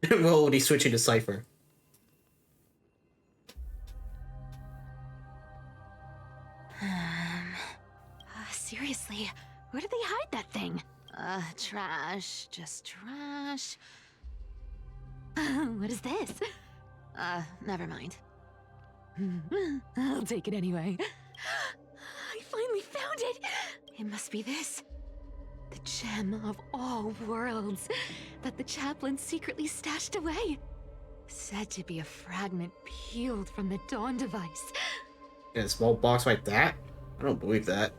Well, would he switch into Cipher? Seriously, where did they hide that thing? Trash. Just trash. What is this? Never mind. I'll take it anyway. I finally found it! It must be this. The gem of all worlds that the chaplain secretly stashed away. Said to be a fragment peeled from the Dawn device. In a small box like that? I don't believe that.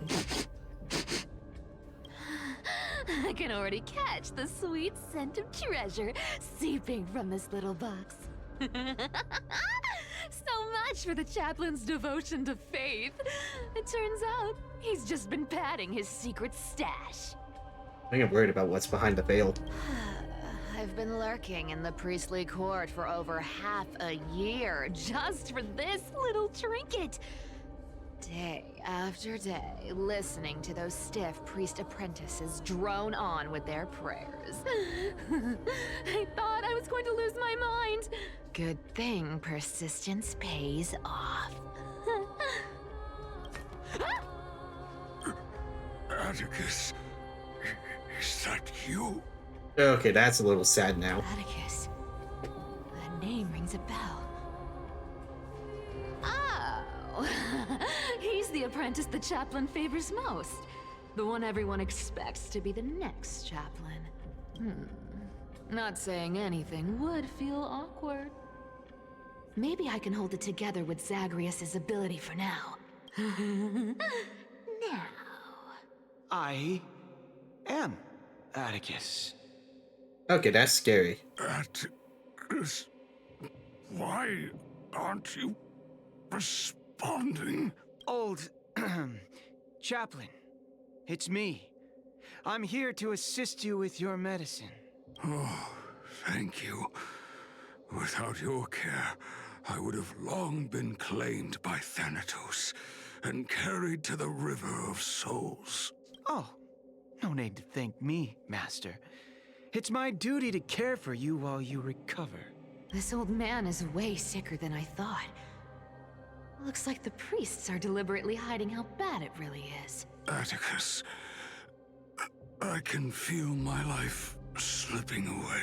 I can already catch the sweet scent of treasure seeping from this little box. So much for the chaplain's devotion to faith. It turns out he's just been padding his secret stash. I think I'm worried about what's behind the veil. I've been lurking in the priestly court for over half a year just for this little trinket. Day after day, listening to those stiff priest apprentices drone on with their prayers. I thought I was going to lose my mind. Good thing persistence pays off. Atticus, is that you? Okay, that's a little sad now. Atticus. That name rings a bell. Oh! He's the apprentice the chaplain favors most. The one everyone expects to be the next chaplain. Not saying anything would feel awkward. Maybe I can hold it together with Zagreus's ability for now. Now. I am Atticus. Okay, that's scary. Atticus, why aren't you responding? Old chaplain, it's me. I'm here to assist you with your medicine. Oh, thank you. Without your care, I would have long been claimed by Thanatos and carried to the River of Souls. Oh, no need to thank me, Master. It's my duty to care for you while you recover. This old man is way sicker than I thought. Looks like the priests are deliberately hiding how bad it really is. Atticus, I can feel my life slipping away,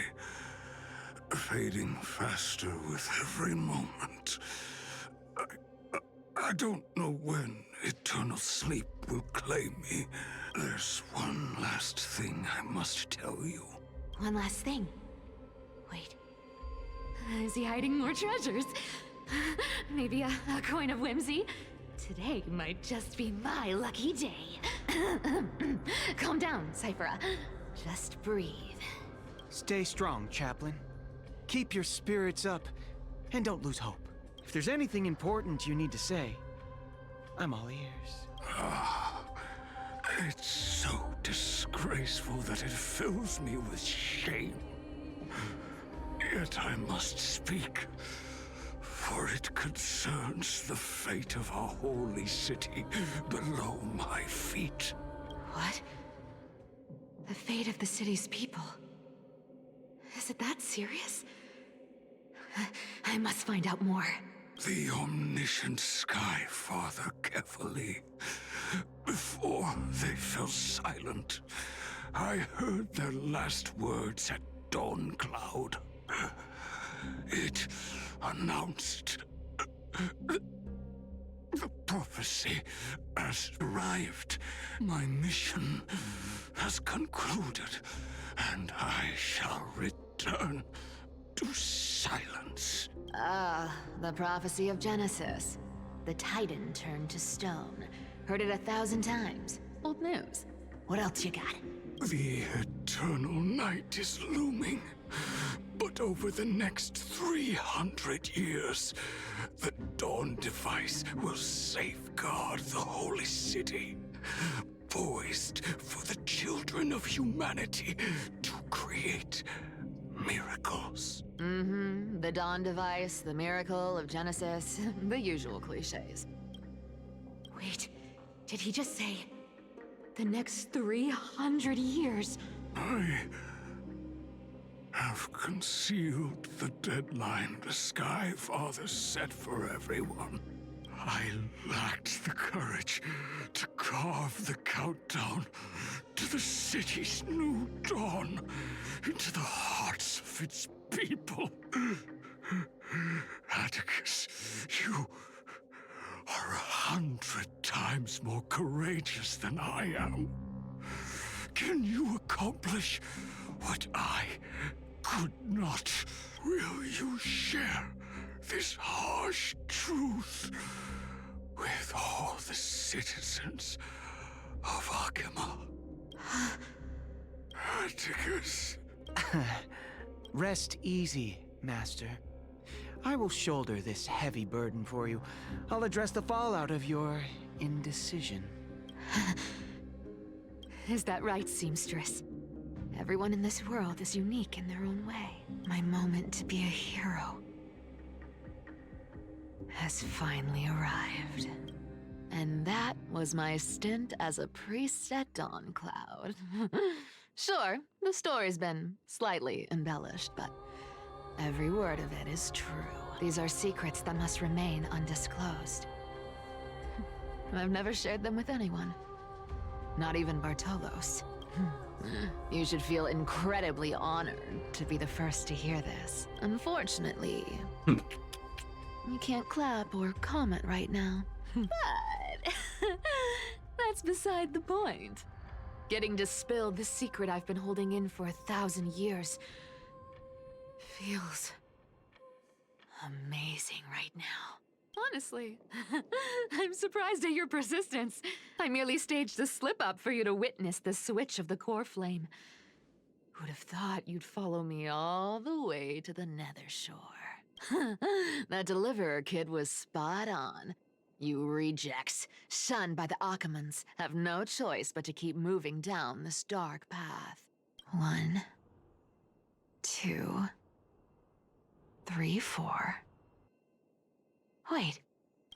fading faster with every moment. I don't know when eternal sleep will claim me. There's one last thing I must tell you. One last thing. Wait. Is he hiding more treasures? Maybe a coin of whimsy? Today might just be my lucky day. Calm down, Cipher. Just breathe. Stay strong, chaplain. Keep your spirits up, and don't lose hope. If there's anything important you need to say, I'm all ears. It's so disgraceful that it fills me with shame. Yet I must speak, for it concerns the fate of our holy city below my feet. What? The fate of the city's people? Is it that serious? I must find out more. The omniscient Sky Father carefully. Before they fell silent, I heard their last words at Dawn Cloud. It announced the prophecy has arrived. My mission has concluded, and I shall return to silence. The prophecy of Genesis. The Titan turned to stone. Heard it 1,000 times. Old news. What else you got? The eternal night is looming. But over the next 300 years, the Dawn device will safeguard the holy city, poised for the children of humanity to create miracles. The Dawn device, the miracle of Genesis, the usual cliches. Wait, did he just say the next 300 years? I have concealed the deadline the Sky Father set for everyone. I lacked the courage to carve the countdown to the city's new dawn into the hearts of its people. Atticus, you are 100 times more courageous than I am. Can you accomplish what I could not? Will you share this harsh truth with all the citizens of Akima? Atticus. Rest easy, Master. I will shoulder this heavy burden for you. I'll address the fallout of your indecision. Is that right, seamstress? Everyone in this world is unique in their own way. My moment to be a hero has finally arrived. And that was my stint as a priest at Dawncloud. Sure, the story's been slightly embellished, but every word of it is true. These are secrets that must remain undisclosed. I've never shared them with anyone. Not even Bartolos. You should feel incredibly honored to be the first to hear this. Unfortunately, you can't clap or comment right now. But that's beside the point. Getting to spill the secret I've been holding in for 1,000 years feels amazing right now. Honestly, I'm surprised at your persistence. I merely staged a slip-up for you to witness the switch of the core flame. Who'd have thought you'd follow me all the way to the Nether Shore? That Deliverer kid was spot on. You rejects, shunned by the Akamans, have no choice but to keep moving down this dark path. 1, 2, 3, 4. Wait,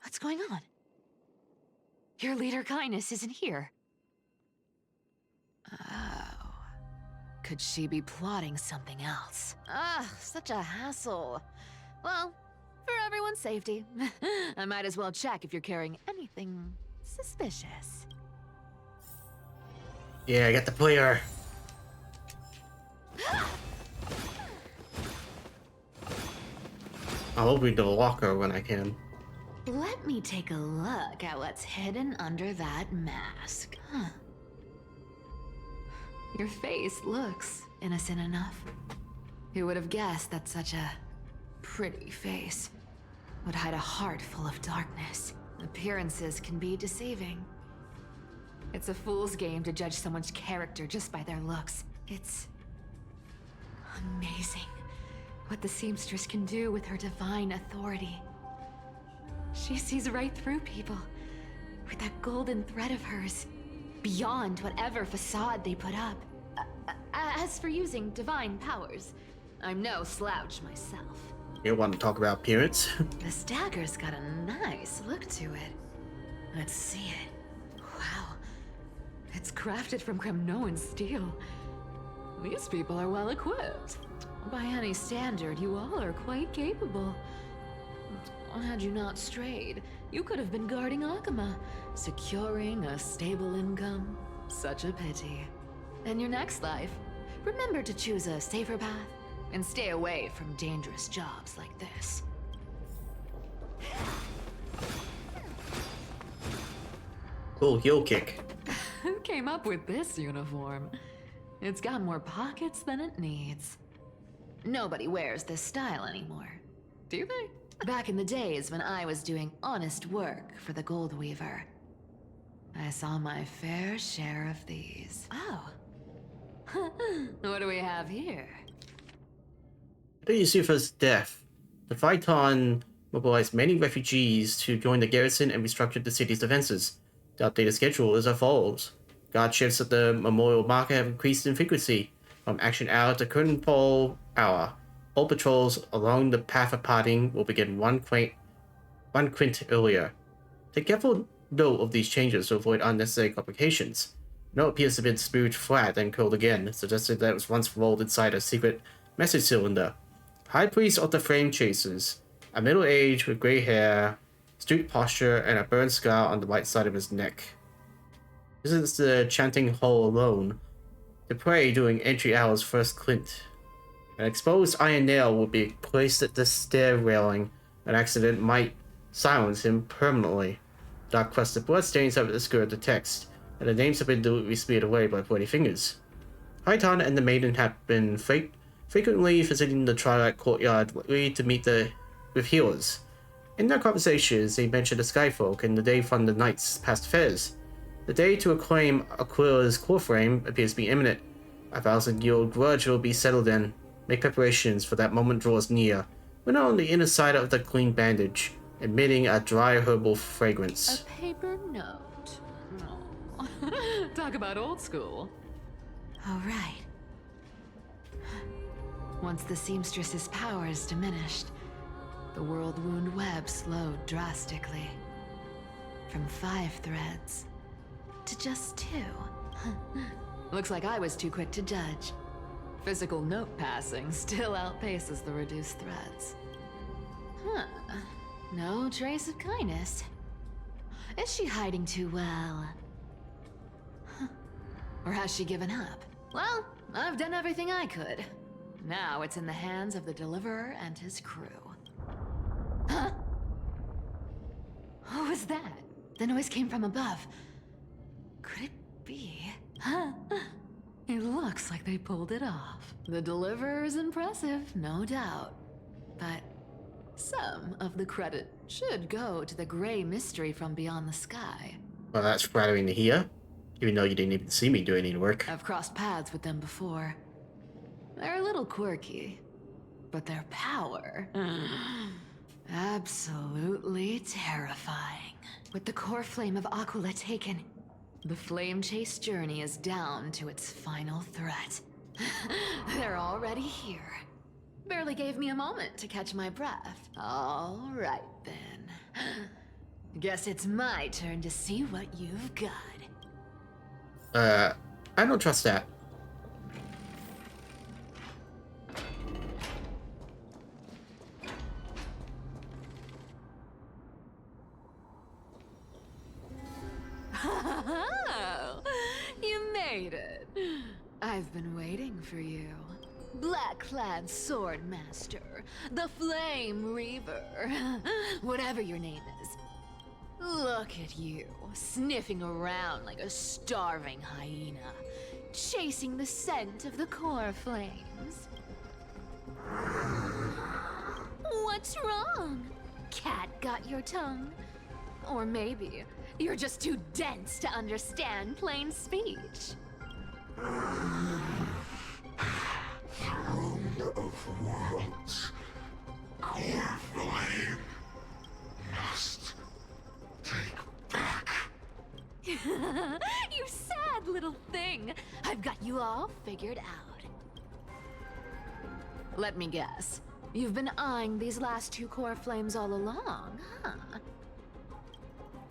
what's going on? Your leader Kindness isn't here. Oh. Could she be plotting something else? Ah, such a hassle. Well, for everyone's safety, I might as well check if you're carrying anything suspicious. Yeah, I got the player. I'll open the locker when I can. Let me take a look at what's hidden under that mask. Huh. Your face looks innocent enough. Who would have guessed that such a pretty face would hide a heart full of darkness? Appearances can be deceiving. It's a fool's game to judge someone's character just by their looks. It's amazing what the seamstress can do with her divine authority. She sees right through people with that golden thread of hers, beyond whatever facade they put up. As for using divine powers, I'm no slouch myself. You want to talk about appearance? This dagger's got a nice look to it. Let's see it. Wow. It's crafted from Kremnoan steel. These people are well equipped. By any standard, you all are quite capable. Had you not strayed, you could have been guarding Akima, securing a stable income. Such a pity. In your next life, remember to choose a safer path and stay away from dangerous jobs like this. Cool heel kick. Who came up with this uniform? It's got more pockets than it needs. Nobody wears this style anymore, do they? Back in the days when I was doing honest work for the Gold Weaver, I saw my fair share of these. Oh. What do we have here? After Yusufa's death, the Phaeton mobilized many refugees to join the garrison and restructured the city's defenses. The updated schedule is as follows. Guard shifts at the Memorial Market have increased in frequency, from action hour to curtainfall hour. All patrols along the path of parting will begin one quint earlier. Take careful note of these changes to avoid unnecessary complications. Note appears to have been smoothed flat and curled again, suggesting that it was once rolled inside a secret Message cylinder. High Priest of the Flame Chasers. A middle-aged with gray hair, stooped posture, and a burn scar on the right side of his neck. This is the chanting hole alone. The prey during entry hours first Clint. An exposed iron nail will be placed at the stair railing. An accident might silence him permanently. Dark crusted bloodstains have obscured the text, and the names have been deliberately smeared away by bloody fingers. Haitan and the maiden have been frequently visiting the Twilight Courtyard, ready to meet with healers. In their conversations, they mention the Skyfolk and the day from the Knights past fairs. The day to acclaim Aquila's core frame appears to be imminent. A 1,000-year-old grudge will be settled in. Make preparations for that moment draws near. When on the inner side of the clean bandage, emitting a dry herbal fragrance. A paper note. Oh. Talk about old school. All right. Once the seamstress's power is diminished, the world wound web slowed drastically. From 5 threads to just 2. Looks like I was too quick to judge. Physical note passing still outpaces the reduced threads. Huh. No trace of kindness. Is she hiding too well? Huh. Or has she given up? Well, I've done everything I could. Now it's in the hands of the Deliverer and his crew. Huh? What was that? The noise came from above. Could it be? Huh? It looks like they pulled it off. The Deliverer is impressive, no doubt. But some of the credit should go to the gray mystery from beyond the sky. Well, that's flattering to hear. Even though you didn't even see me doing any work. I've crossed paths with them before. They're a little quirky, but their power... absolutely terrifying. With the core flame of Aquila taken, the flame chase journey is down to its final threat. They're already here. Barely gave me a moment to catch my breath. All right, then. Guess it's my turn to see what you've got. I don't trust that. Oh, you made it. I've been waiting for you. Black-clad sword master, the Flame Reaver, whatever your name is. Look at you, sniffing around like a starving hyena, chasing the scent of the core flames. What's wrong? Cat got your tongue? Or maybe you're just too dense to understand plain speech. Throne of worlds, core flame must take back. You sad little thing. I've got you all figured out. Let me guess. You've been eyeing these last 2 core flames all along, huh?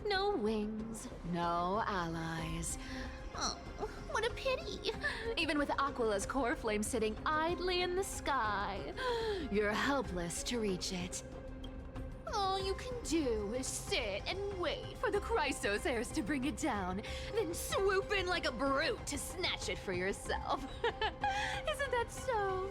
No wings, no allies. Oh, what a pity. Even with Aquila's core flame sitting idly in the sky, you're helpless to reach it. All you can do is sit and wait for the Chrysos heirs to bring it down, then swoop in like a brute to snatch it for yourself. Isn't that so?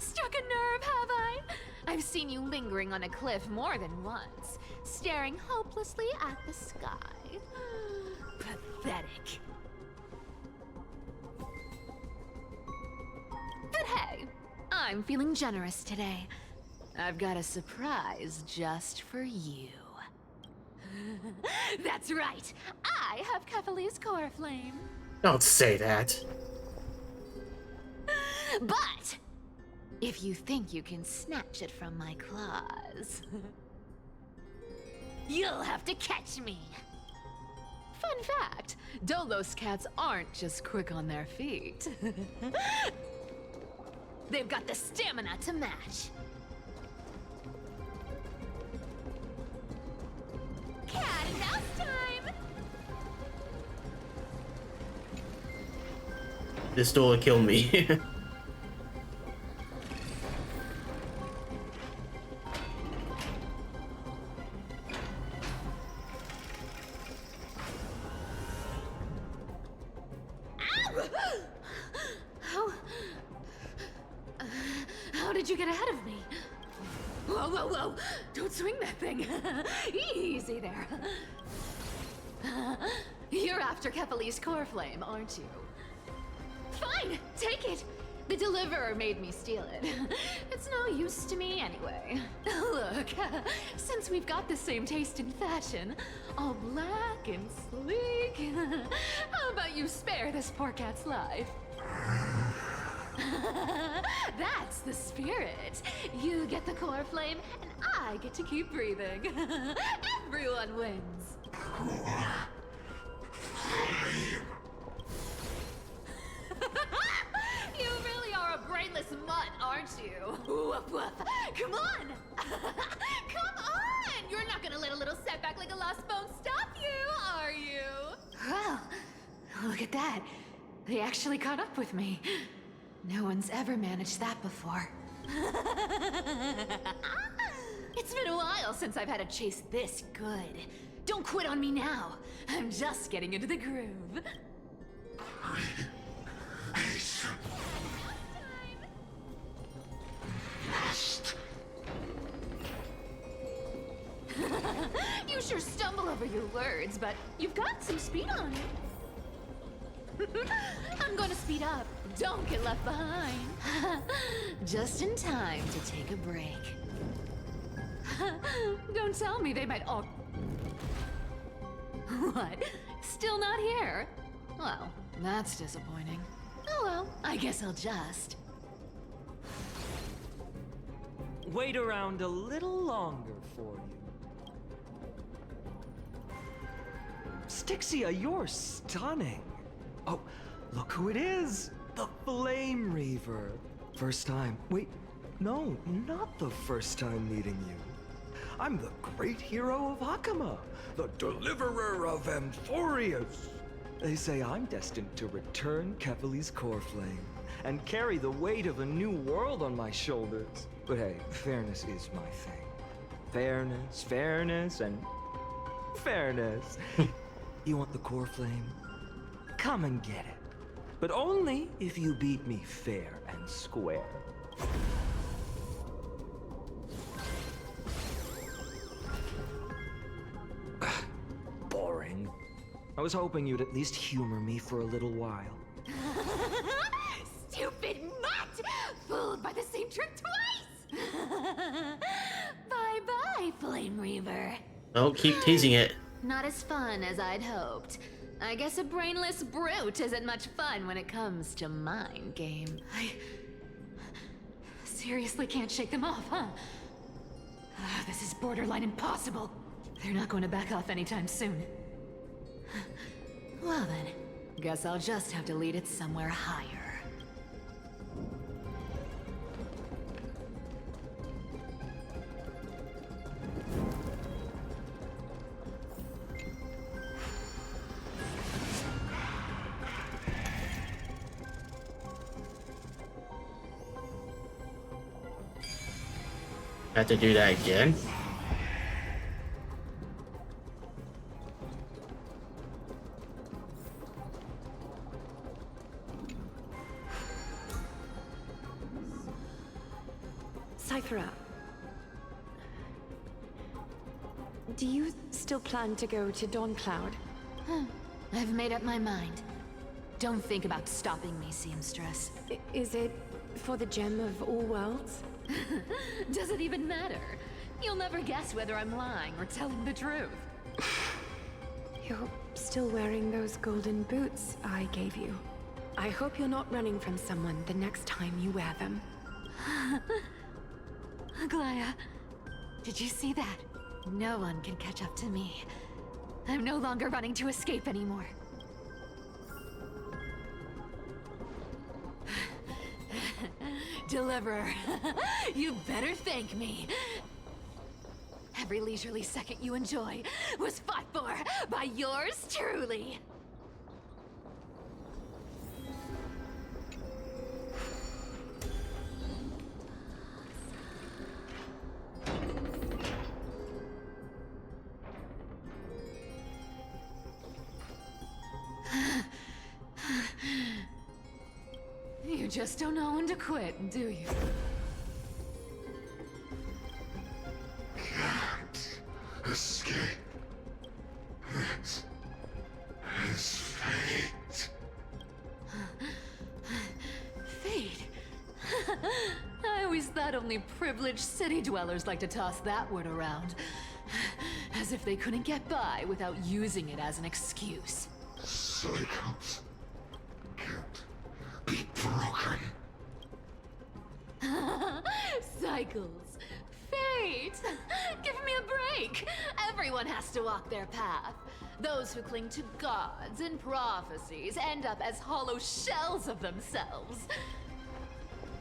Struck a nerve, have I? I've seen you lingering on a cliff more than once, staring hopelessly at the sky. Pathetic. But hey, I'm feeling generous today. I've got a surprise just for you. That's right, I have Kefali's core flame. Don't say that. But if you think you can snatch it from my claws, you'll have to catch me. Fun fact, Dolos cats aren't just quick on their feet. They've got the stamina to match. Cat and mouse time! This door will kill me. How did you get ahead of me? Whoa, whoa, whoa! Don't swing that thing! Easy there. You're after Kepali's core flame, aren't you? Fine, take it! The deliverer made me steal it. It's no use to me anyway. Look, since we've got the same taste in fashion, all black and sleek, how about you spare this poor cat's life? That's the spirit. You get the core flame, and I get to keep breathing. Everyone wins. You really are a brainless mutt, aren't you? Woof woof. Come on! Come on! You're not gonna let a little setback like a lost bone stop you, are you? Well, look at that. They actually caught up with me. No one's ever managed that before. It's been a while since I've had a chase this good. Don't quit on me now. I'm just getting into the groove. You sure stumble over your words, but you've got some speed on you. I'm going to speed up. Don't get left behind. Just in time to take a break. Don't tell me they might all... What? Still not here? Well, that's disappointing. Oh well, I guess I'll just... Wait around a little longer for you. Styxia, you're stunning. Oh, look who it is. The Flame Reaver. First time. Wait, no, not the first time meeting you. I'm the great hero of Hakama, the deliverer of Amphorius. They say I'm destined to return Kepali's core flame and carry the weight of a new world on my shoulders. But hey, fairness is my thing. Fairness, and fairness. You want the core flame? Come and get it. But only if you beat me fair and square. Boring. I was hoping you'd at least humor me for a little while. Stupid mutt! Fooled by the same trick twice! Bye-bye, Flame Reaver. Don't keep teasing it. Not as fun as I'd hoped. I guess a brainless brute isn't much fun when it comes to mind game. I seriously can't shake them off, huh? This is borderline impossible. They're not going to back off anytime soon. Well then, guess I'll just have to lead it somewhere higher. Have to do that again. Cipher, do you still plan to go to Dawn Cloud? I've made up my mind. Don't think about stopping me, seamstress. Is it for the gem of all worlds? Does it even matter? You'll never guess whether I'm lying or telling the truth. You're still wearing those golden boots I gave you. I hope you're not running from someone the next time you wear them. Glaya, did you see that? No one can catch up to me. I'm no longer running to escape anymore. Deliverer, you better thank me. Every leisurely second you enjoy was fought for by yours truly. You just don't know when to quit, do you? Can't escape this fate. Fate? I always thought only privileged city dwellers like to toss that word around. As if they couldn't get by without using it as an excuse. Cycles can't be broken. Cycles. Fate! Give me a break! Everyone has to walk their path. Those who cling to gods and prophecies end up as hollow shells of themselves.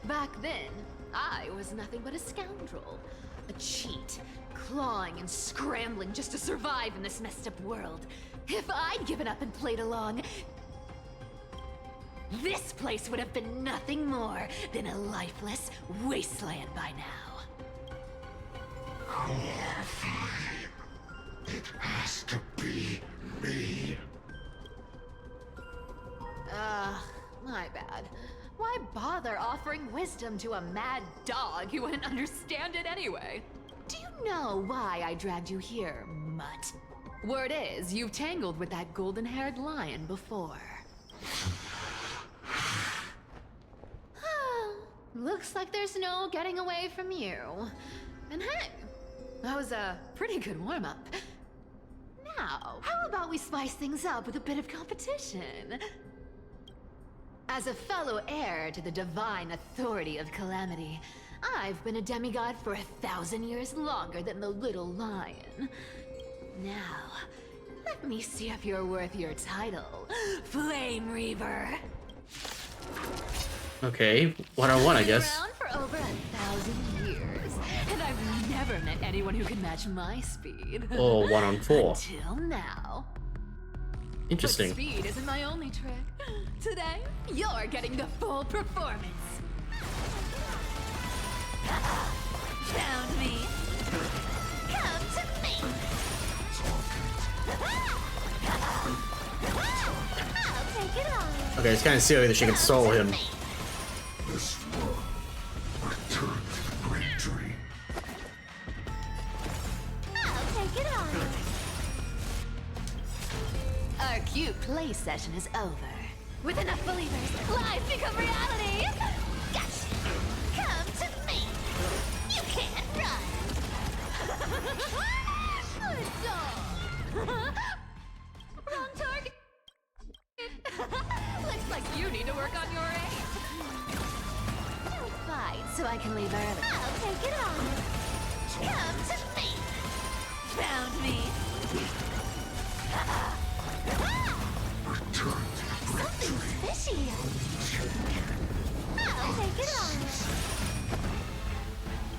Back then, I was nothing but a scoundrel. A cheat, clawing and scrambling just to survive in this messed up world. If I'd given up and played along, this place would have been nothing more than a lifeless wasteland by now. Core 5. It has to be me. My bad. Why bother offering wisdom to a mad dog who wouldn't understand it anyway? Do you know why I dragged you here, mutt? Word is, you've tangled with that golden-haired lion before. Looks like there's no getting away from you. And hey, that was a pretty good warm-up. Now, how about we spice things up with a bit of competition? As a fellow heir to the divine authority of Calamity, I've been a demigod for 1,000 years longer than the little lion. Now, let me see if you're worth your title, Flame Reaver. Okay, 1-on-1, I guess. Been around for over 1,000 years, and I've never met anyone who can match my speed. Or 1-on-4. Until now. Interesting. But speed isn't my only trick. Today, you're getting the full performance. Found me. Come to me. I'll take it on. Okay, it's kind of silly that she can soul him. This one returned to the great dream. I'll take it on. Our cute play session is over. With enough believers, life become reality. Gotcha. Come to me. You can't run. Good dog. Wrong target. Looks like you need to work on your aim. Don't fight so I can leave early. I'll take it on. Come to me. Found me. Returned to the great dream. Fishy. I'll take it on.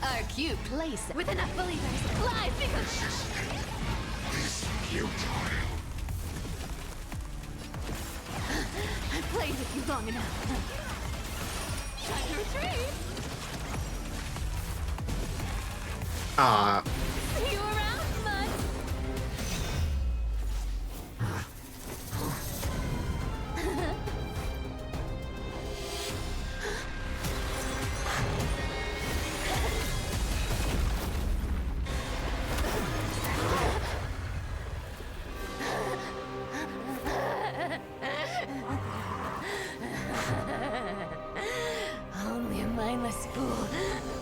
Our cute place with enough believers. Life becomes This futile. I've played with you long enough. Time to retreat. See you around, bud. Only a mindless fool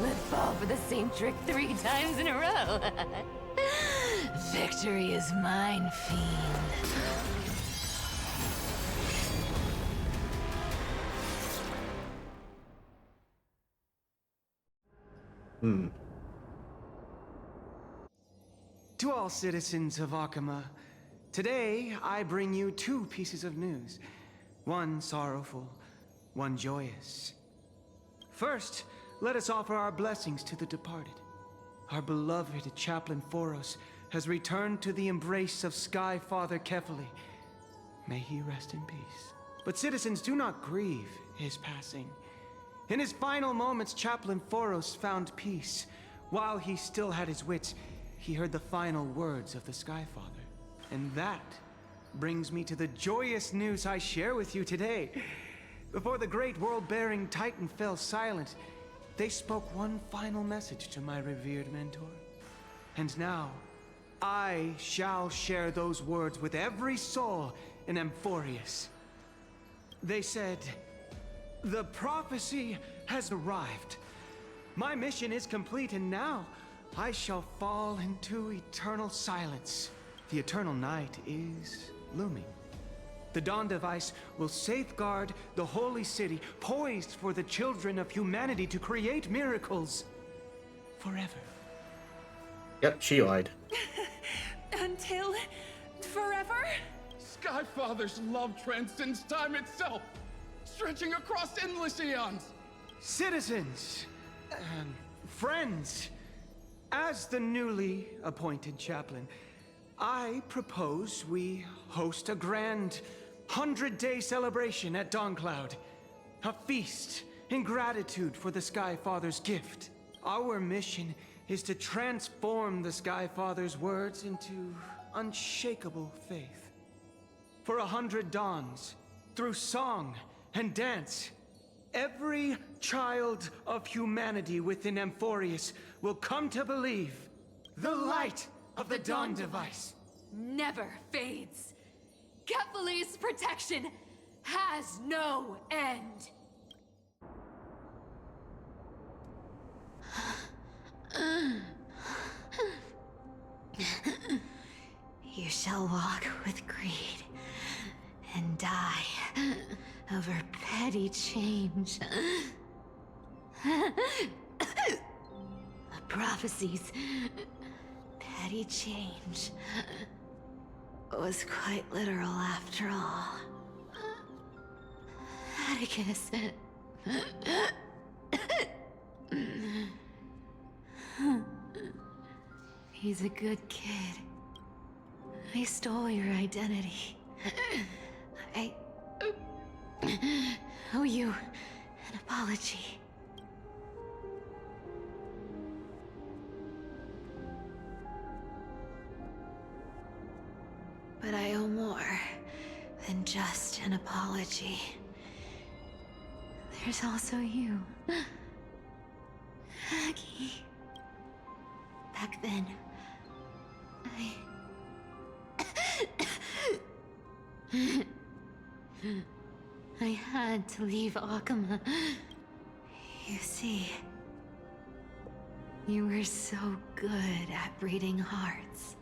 would fall for the same trick 3 times in a row. Victory is mine, fiend. To all citizens of Akama, today I bring you 2 pieces of news. One sorrowful, one joyous. First, let us offer our blessings to the departed. Our beloved Chaplain Foros has returned to the embrace of Sky Father Kefali. May he rest in peace. But citizens, do not grieve his passing. In his final moments, Chaplain Foros found peace. While he still had his wits, he heard the final words of the Sky Father. And that brings me to the joyous news I share with you today. before the great world-bearing Titan fell silent, they spoke one final message to my revered mentor. And now, I shall share those words with every soul in Amphorius. They said, "The prophecy has arrived. My mission is complete, and now I shall fall into eternal silence. The eternal night is looming. The Dawn Device will safeguard the holy city, poised for the children of humanity to create miracles forever." Yep, she lied. Until forever? Skyfather's love transcends time itself, stretching across endless eons. Citizens, friends, as the newly appointed chaplain, I propose we host a grand 100-day celebration at Dawncloud. A feast in gratitude for the Skyfather's gift. Our mission is to transform the Skyfather's words into unshakable faith. For 100 dawns, through song and dance, every child of humanity within Amphorius will come to believe the light of the Dawn Device Never fades. Kephales's protection has no end. You shall walk with greed and die over petty change. The prophecies, petty change, was quite literal after all. Atticus. He's a good kid. I stole your identity. I owe you an apology. But I owe more than just an apology. There's also you, Aggie. Back then, I had to leave Akama. You see, you were so good at breeding hearts.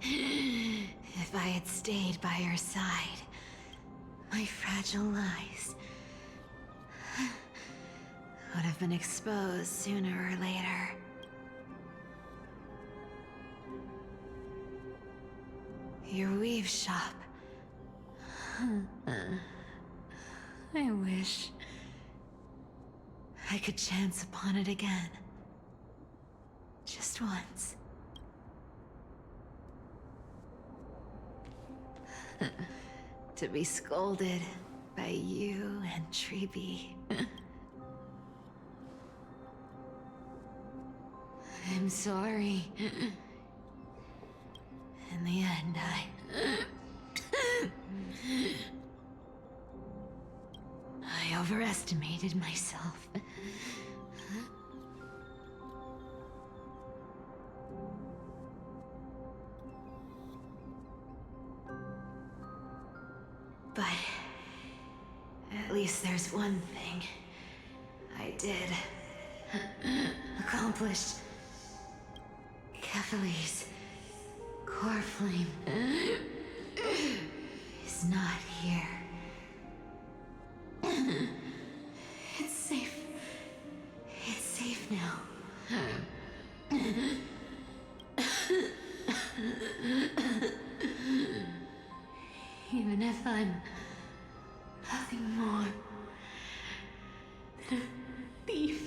If I had stayed by your side, my fragile lies would have been exposed sooner or later. Your weave shop. I wish I could chance upon it again. Just once. To be scolded by you and Treeby. I'm sorry. In the end, I overestimated myself. But at least there's one thing I did accomplish. Kephales's core flame is not here. It's safe. It's safe now. Even if I'm nothing more than a thief,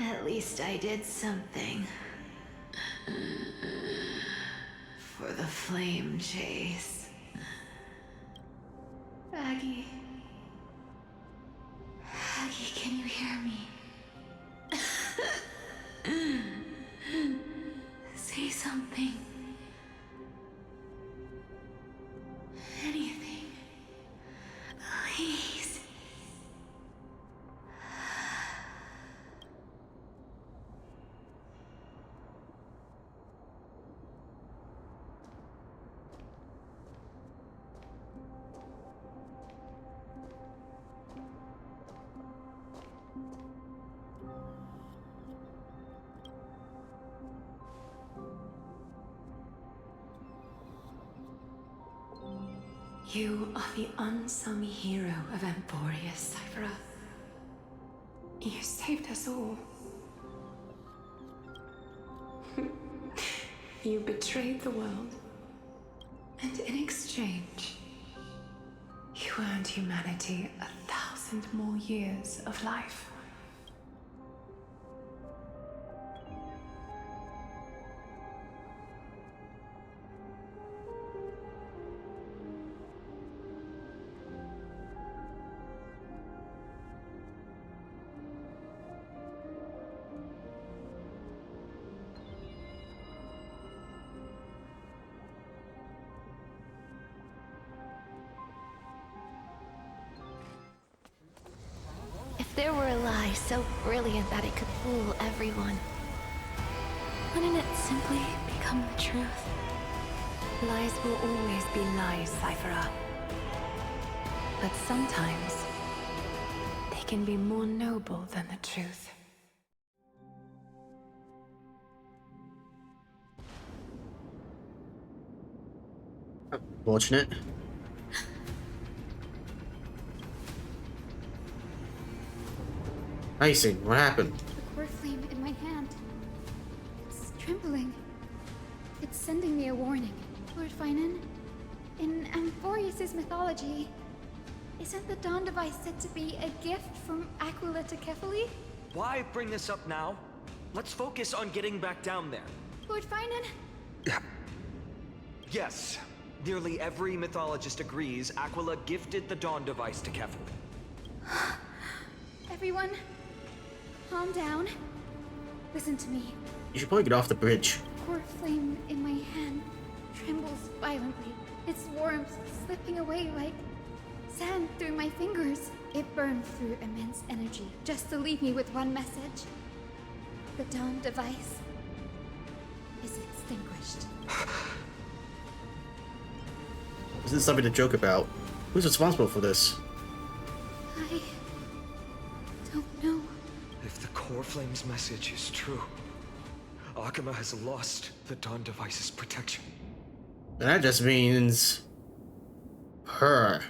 at least I did something for the flame chase. Aggie, can you hear me? Say something. You are the unsung hero of Emporius, Cipher. You saved us all. You betrayed the world. And in exchange, you earned humanity 1,000 more years of life. If there were a lie so brilliant that it could fool everyone, wouldn't it simply become the truth? Lies will always be lies, Cipher. But sometimes, they can be more noble than the truth. Fortunate. Icing, what happened? The core flame in my hand. It's trembling. It's sending me a warning. Lord Finan, in Amphorius' mythology, isn't the Dawn device said to be a gift from Aquila to Kefali? Why bring this up now? Let's focus on getting back down there. Lord Finan? Yes. Nearly every mythologist agrees Aquila gifted the Dawn device to Kefali. Everyone, calm down. Listen to me. You should probably get off the bridge. Core flame in my hand trembles violently. Its warmth slipping away like sand through my fingers. It burned through immense energy just to leave me with one message. The Dawn device is extinguished. This is something to joke about. Who's responsible for this? I don't know. If the Core Flame's message is true, Akama has lost the Dawn device's protection. And that just means her.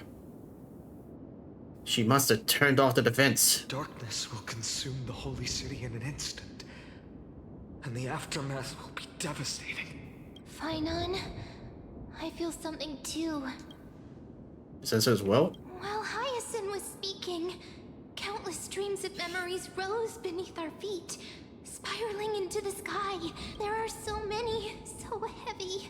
She must have turned off the defense. Darkness will consume the Holy City in an instant, and the aftermath will be devastating. Finan, I feel something too. Sensor as well? While Hyacinth was speaking, countless streams of memories rose beneath our feet, spiraling into the sky. There are so many, so heavy.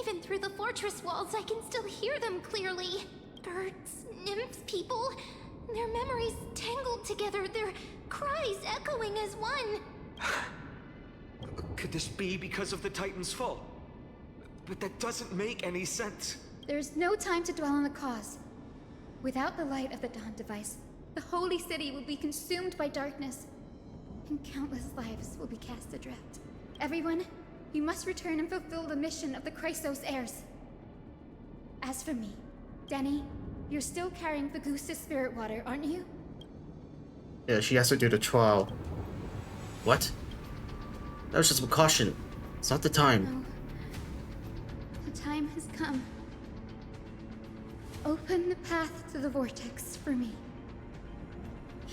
Even through the fortress walls, I can still hear them clearly. Birds, nymphs, people, their memories tangled together, their cries echoing as one. Could this be because of the Titan's fall? But that doesn't make any sense. There's no time to dwell on the cause. Without the light of the Dawn device, the Holy City will be consumed by darkness, and countless lives will be cast adrift. Everyone, you must return and fulfill the mission of the Chrysos heirs. As for me, Denny, you're still carrying the Goose's spirit water, aren't you? Yeah, she has to do the trial. What? That was just a precaution. It's not the time. No. The time has come. Open the path to the vortex for me.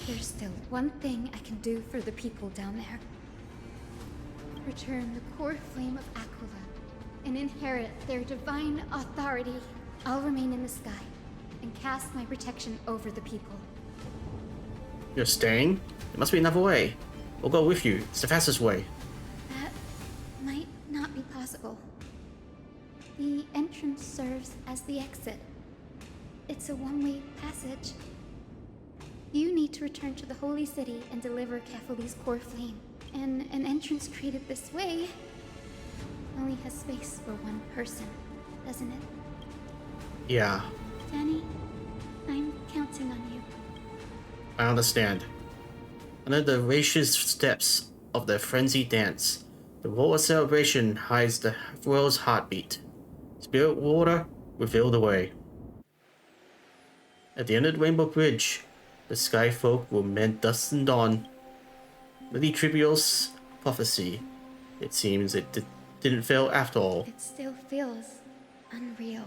There's still one thing I can do for the people down there. Return the core flame of Aquila and inherit their divine authority. I'll remain in the sky and cast my protection over the people. You're staying? There must be another way. We'll go with you. It's the fastest way. That might not be possible. The entrance serves as the exit. It's a one-way passage. You need to return to the Holy City and deliver Kefali's core flame. And an entrance created this way only has space for one person, doesn't it? Yeah, Danny, I'm counting on you. I understand. Under the gracious steps of the frenzied dance, the royal celebration hides the world's heartbeat. Spirit water reveal the way. At the end of the Rainbow Bridge, the Sky Folk will mend dust and dawn. Lady Trivial's prophecy. It seems it didn't fail after all. It still feels unreal.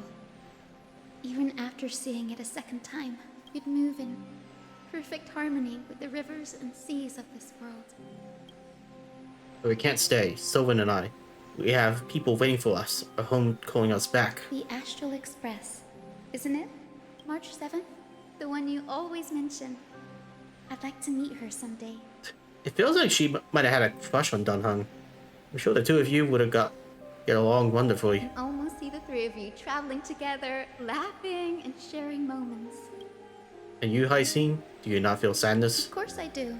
Even after seeing it a second time, you'd move in perfect harmony with the rivers and seas of this world. But we can't stay, Sylvan and I. We have people waiting for us, a home calling us back. The Astral Express, isn't it? March 7th? The one you always mention. I'd like to meet her someday. It feels like she might have had a crush on Dunhung. I'm sure the two of you would have get along wonderfully. I can almost see the three of you traveling together, laughing and sharing moments. And you, Hyacinth, do you not feel sadness? Of course I do.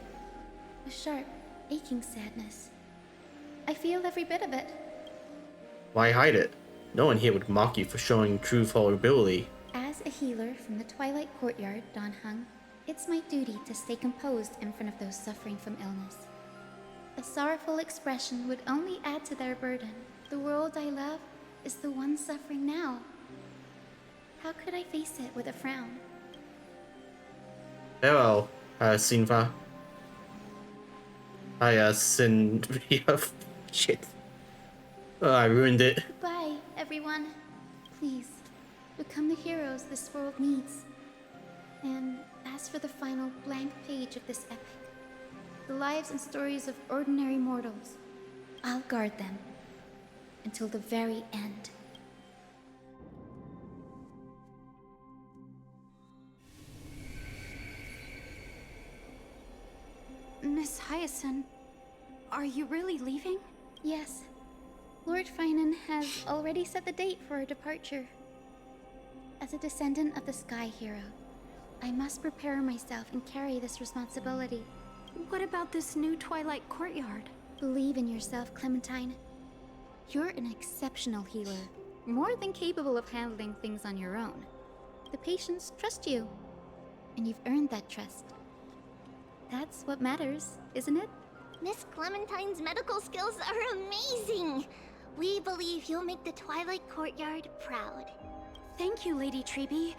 A sharp, aching sadness. I feel every bit of it. Why hide it? No one here would mock you for showing true vulnerability. As a healer from the Twilight Courtyard, Donhung, it's my duty to stay composed in front of those suffering from illness. A sorrowful expression would only add to their burden. The world I love is the one suffering now. How could I face it with a frown? Farewell, Sinva. Shit. Oh, I ruined it. Goodbye, everyone. Please, become the heroes this world needs. And as for the final blank page of this epic, the lives and stories of ordinary mortals, I'll guard them until the very end. Miss Hyacinth, are you really leaving? Yes. Lord Finan has already set the date for our departure. As a descendant of the Sky Hero, I must prepare myself and carry this responsibility. What about this new Twilight Courtyard? Believe in yourself, Clementine. You're an exceptional healer, more than capable of handling things on your own. The patients trust you, and you've earned that trust. That's what matters, isn't it? Miss Clementine's medical skills are amazing! We believe you'll make the Twilight Courtyard proud. Thank you, Lady Treby.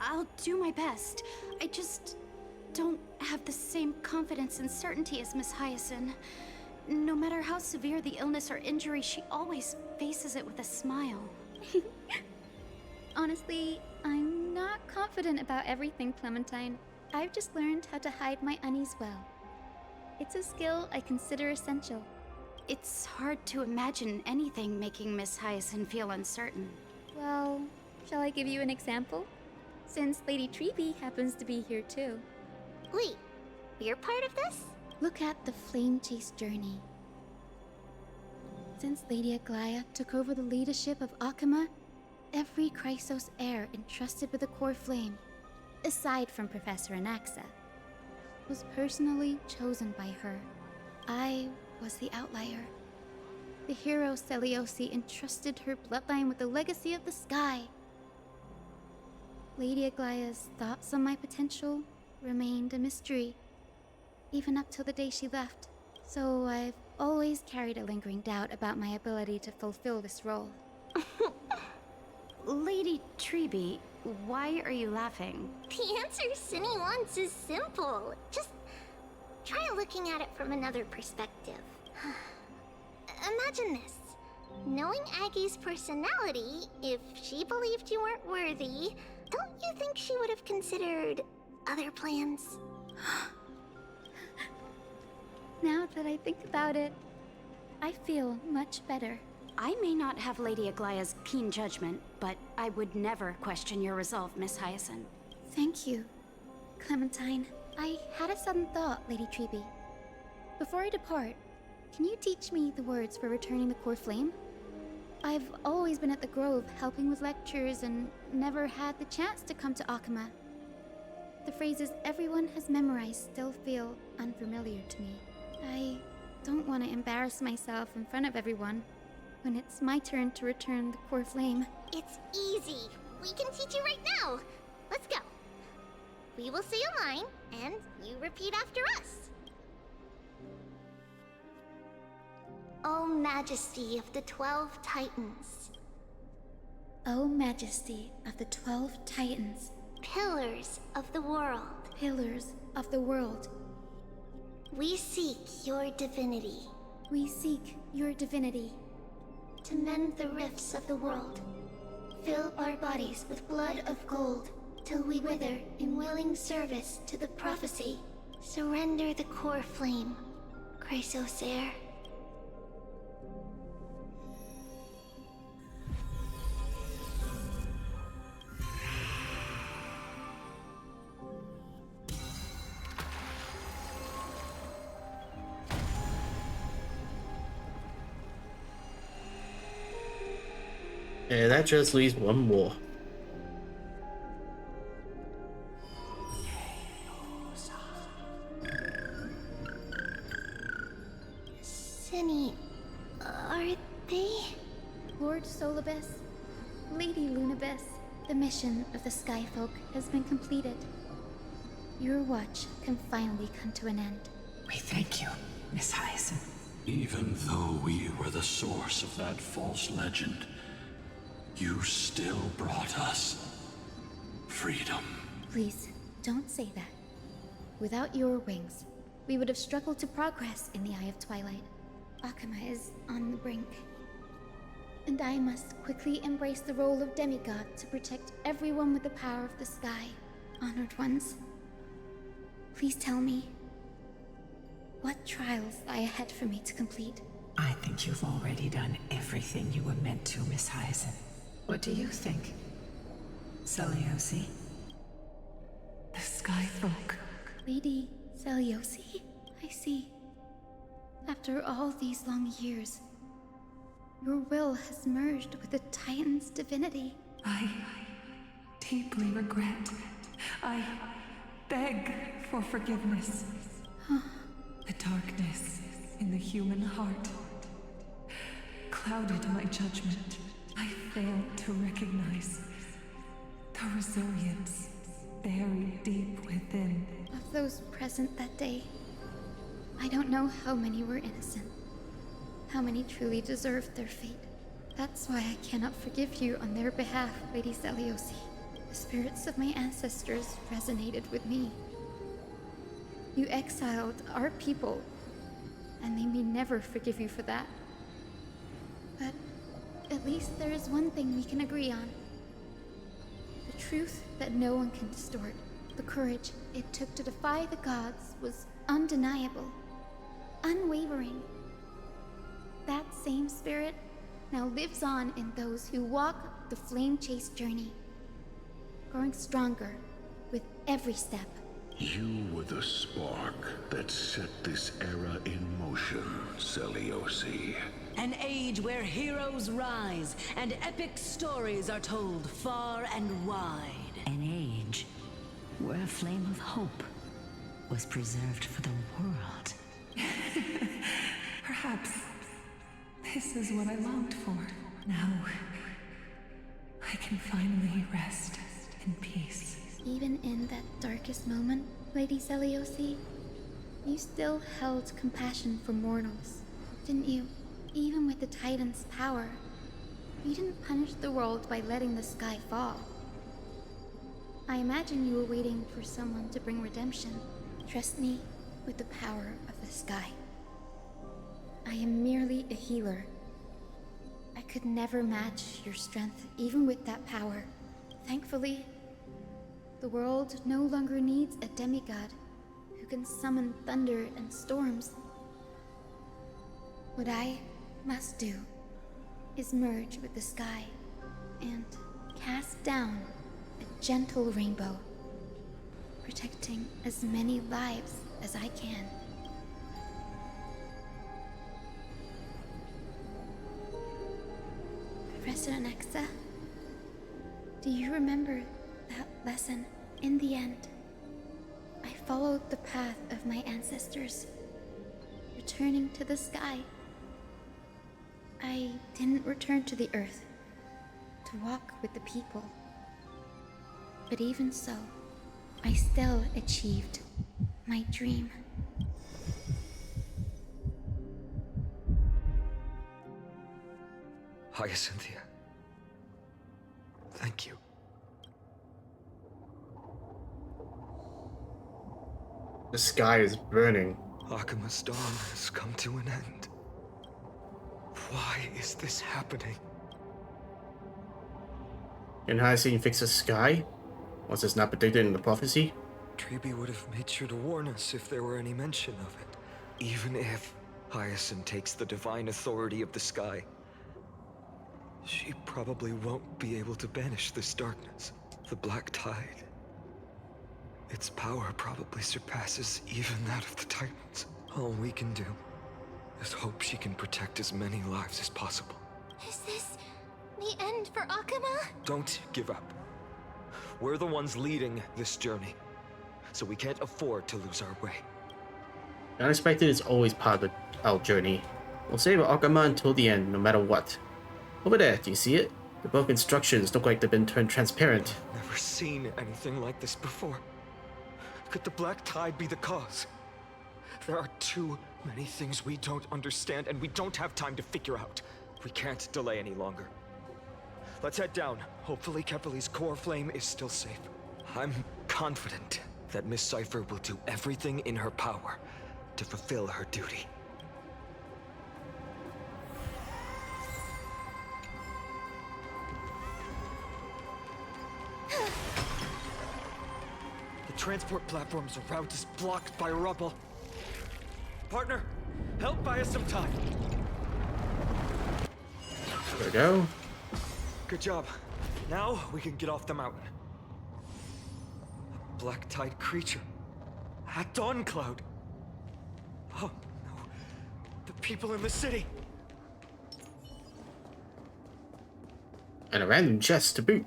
I'll do my best. I just don't have the same confidence and certainty as Miss Hyacinth. No matter how severe the illness or injury, she always faces it with a smile. Honestly, I'm not confident about everything, Clementine. I've just learned how to hide my unease well. It's a skill I consider essential. It's hard to imagine anything making Miss Hyacinth feel uncertain. Well, shall I give you an example? Since Lady Treby happens to be here too. Wait, you're part of this? Look at the Flame Chase journey. Since Lady Aglaya took over the leadership of Akama, every Chrysos heir entrusted with the core flame, aside from Professor Anaxa, was personally chosen by her. I was the outlier. The hero Celiosi entrusted her bloodline with the legacy of the sky. Lady Aglaya's thoughts on my potential remained a mystery, even up till the day she left. So I've always carried a lingering doubt about my ability to fulfill this role. Lady Treby, why are you laughing? The answer Cinny wants is simple. Just try looking at it from another perspective. Imagine this. Knowing Aggie's personality, if she believed you weren't worthy, don't you think she would have considered other plans? Now that I think about it, I feel much better. I may not have Lady Aglaya's keen judgment, but I would never question your resolve, Miss Hyacinth. Thank you, Clementine. I had a sudden thought, Lady Treby. Before I depart, can you teach me the words for returning the core flame? I've always been at the Grove helping with lectures and never had the chance to come to Akama. The phrases everyone has memorized still feel unfamiliar to me. I don't want to embarrass myself in front of everyone when it's my turn to return the core flame. It's easy. We can teach you right now. Let's go. We will say a line, and you repeat after us. O Majesty of the 12 Titans. O Majesty of the 12 Titans. Pillars of the world. Pillars of the world. We seek your divinity. We seek your divinity. To mend the rifts of the world. Fill our bodies with blood of gold, till we wither in willing service to the prophecy. Surrender the core flame, Chrysosair. And that just leaves one more. Cinny, are they? Lord Solibus, Lady Lunabis, the mission of the Skyfolk has been completed. Your watch can finally come to an end. We thank you, Miss Hyacinth. Even though we were the source of that false legend, you still brought us freedom. Please, don't say that. Without your wings, we would have struggled to progress in the Eye of Twilight. Akama is on the brink. And I must quickly embrace the role of demigod to protect everyone with the power of the sky. Honored ones, please tell me, what trials lie ahead for me to complete? I think you've already done everything you were meant to, Miss Hyacinth. What do you think, Celiosi? The Skyfolk. Lady Celiosi? I see. After all these long years, your will has merged with the Titan's divinity. I deeply regret. I beg for forgiveness. The darkness in the human heart clouded my judgment. I failed to recognize the resilience buried deep within. Of those present that day, I don't know how many were innocent, how many truly deserved their fate. That's why I cannot forgive you on their behalf, Lady Celiosi. The spirits of my ancestors resonated with me. You exiled our people, and they may never forgive you for that. But at least there is one thing we can agree on. The truth that no one can distort. The courage it took to defy the gods was undeniable, unwavering. That same spirit now lives on in those who walk the flame-chased journey, growing stronger with every step. You were the spark that set this era in motion, Celiosi. An age where heroes rise and epic stories are told far and wide. An age where a flame of hope was preserved for the world. Perhaps this is what I longed for. Now, I can finally rest in peace. Even in that darkest moment, Lady Celiosi, you still held compassion for mortals, didn't you? Even with the Titan's power, you didn't punish the world by letting the sky fall. I imagine you were waiting for someone to bring redemption. Trust me with the power of the sky. I am merely a healer. I could never match your strength, even with that power. Thankfully, the world no longer needs a demigod who can summon thunder and storms. What I must do is merge with the sky and cast down a gentle rainbow, protecting as many lives as I can. Professor Nexa, do you remember that lesson? In the end, I followed the path of my ancestors, returning to the sky. I didn't return to the earth to walk with the people. But even so, I still achieved my dream. Hyacinthia, thank you. The sky is burning. Akama's dawn has come to an end. Why is this happening? And Hyacinth fixes Sky? Was this not predicted in the prophecy? Treeby would have made sure to warn us if there were any mention of it. Even if Hyacinth takes the divine authority of the sky, she probably won't be able to banish this darkness. The Black Tide. Its power probably surpasses even that of the Titans. All we can do is hope she can protect as many lives as possible. Is this the end for Akama? Don't give up. We're the ones leading this journey, so we can't afford to lose our way. The unexpected is always part of our journey. We'll save Akama until the end, no matter what. Over there, do you see it? The book instructions look like they've been turned transparent. Never seen anything like this before. Could the Black Tide be the cause? There are too many things we don't understand, and we don't have time to figure out. We can't delay any longer. Let's head down. Hopefully Kepali's core flame is still safe. I'm confident that Miss Cipher will do everything in her power to fulfill her duty. The transport platform's route is blocked by rubble. Partner, help buy us some time. There we go. Good job. Now we can get off the mountain. A Black Tide creature. At Dawn Cloud. Oh no. The people in the city. And a random chest to boot.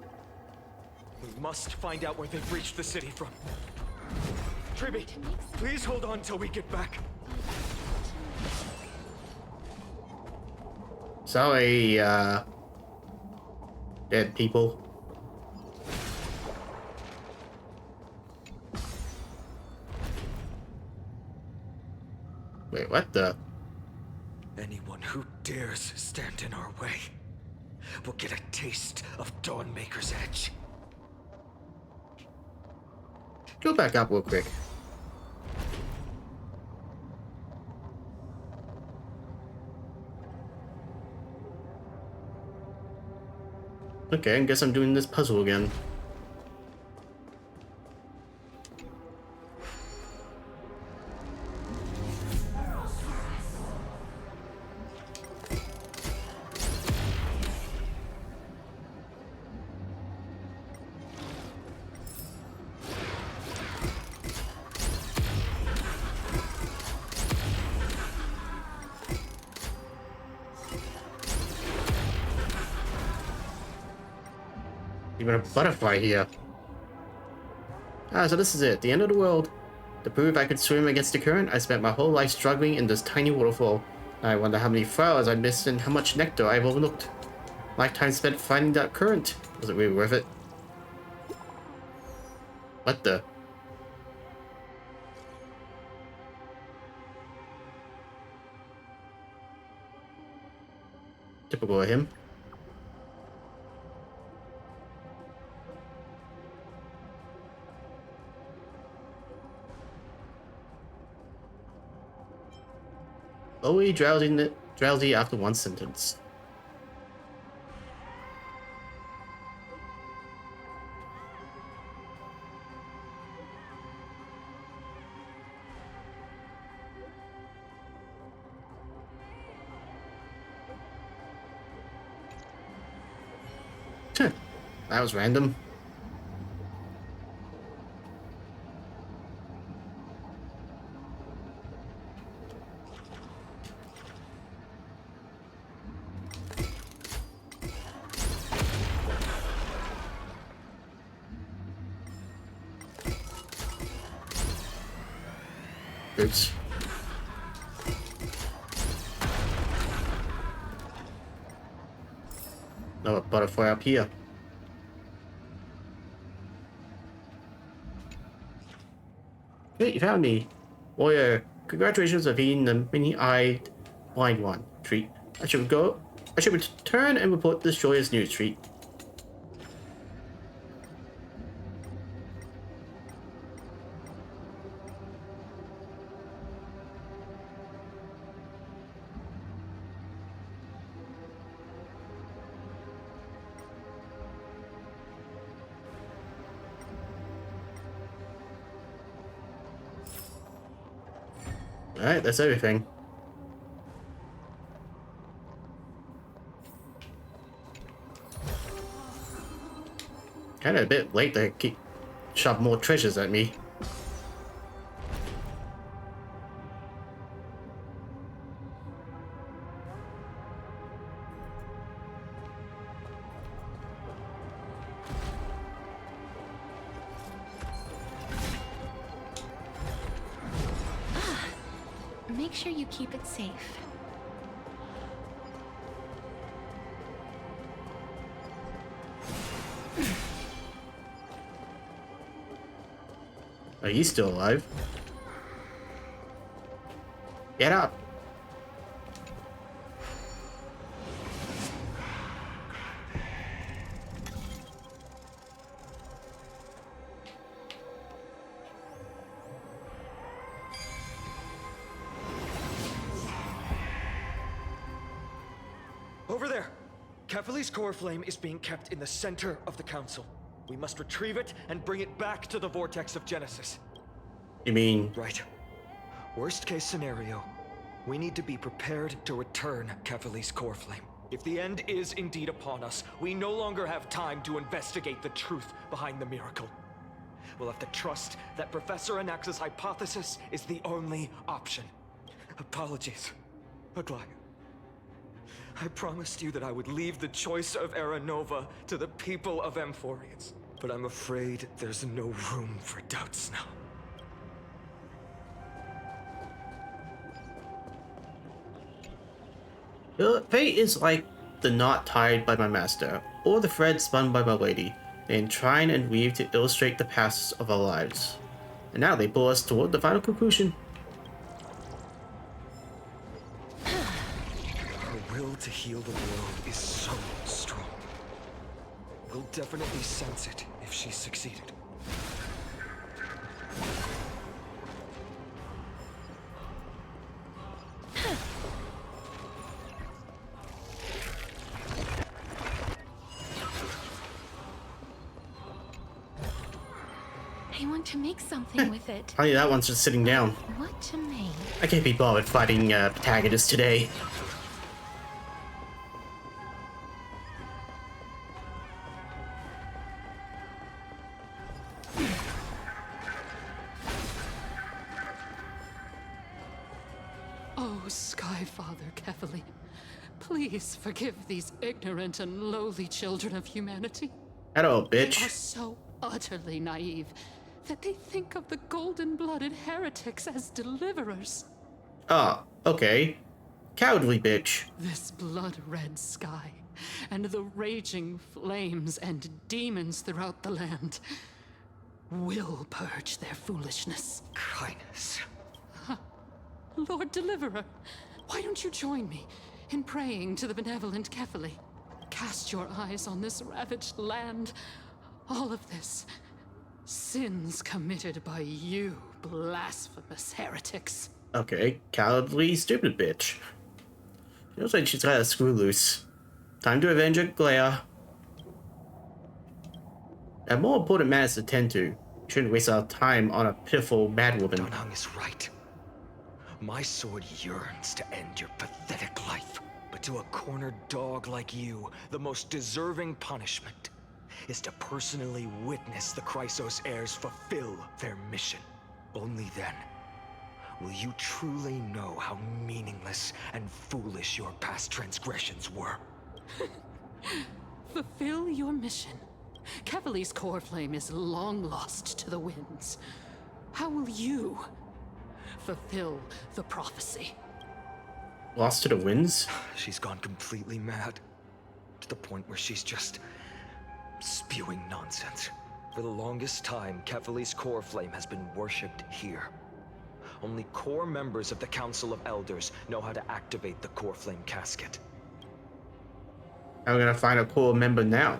We must find out where they've reached the city from. Tribby, please hold on till we get back. Sorry, dead people. Wait, what the? Anyone who dares stand in our way will get a taste of Dawnmaker's edge. Go back up real quick. Okay, I guess I'm doing this puzzle again. Even a butterfly here. Ah, so this is it. The end of the world. To prove I could swim against the current, I spent my whole life struggling in this tiny waterfall. I wonder how many flowers I missed and how much nectar I've overlooked. Lifetime spent fighting that current. Was it really worth it? What the? Typical of him. Slowly drowsy after one sentence. That was random. Oops. Another butterfly up here. Hey, you found me. Warrior, congratulations on being the mini-eyed blind one. Treat. I should return and report this joyous news, Treat. Alright, that's everything. Kinda a bit late to keep shove more treasures at me. Make sure you keep it safe. Are you still alive? Get up! Over there! Kefali's core flame is being kept in the center of the council. We must retrieve it and bring it back to the vortex of Genesis. You mean... Right. Worst case scenario, we need to be prepared to return Kefali's core flame. If the end is indeed upon us, we no longer have time to investigate the truth behind the miracle. We'll have to trust that Professor Anax's hypothesis is the only option. Apologies, Aglaia. I promised you that I would leave the choice of Era Nova to the people of Amphorians. But I'm afraid there's no room for doubts now. Fate is like the knot tied by my master, or the thread spun by my lady. They entwine and weave to illustrate the paths of our lives. And now they pull us toward the final conclusion. Her will to heal the world is so strong. We'll definitely sense it if she succeeded. I want to make something with it. Honey, that one's just sitting down. What to make? I can't be bothered fighting protagonists today. Oh, Skyfather Kefali, please forgive these ignorant and lowly children of humanity. Hello, They bitch. are so utterly naive that they think of the golden-blooded heretics as deliverers. Ah, okay. Cowardly bitch. This blood-red sky, and the raging flames and demons throughout the land will purge their foolishness. Kindness. Lord Deliverer, why don't you join me in praying to the benevolent Kefali? Cast your eyes on this ravaged land. All of this, sins committed by you, blasphemous heretics. Okay, cowardly, stupid bitch. She looks like she's got a screw loose. Time to avenge Aglaia. I have more important matters to tend to. We shouldn't waste our time on a pitiful madwoman. Dunhung is right. My sword yearns to end your pathetic life. But to a cornered dog like you, the most deserving punishment is to personally witness the Chrysos heirs fulfill their mission. Only then will you truly know how meaningless and foolish your past transgressions were. Fulfill your mission. Kefali's core flame is long lost to the winds. How will you fulfill the prophecy? Lost to the winds? She's gone completely mad. To the point where she's just spewing nonsense. For the longest time, Kefali's core flame has been worshipped here. Only core members of the Council of Elders know how to activate the core flame casket. How are we gonna find a core member now?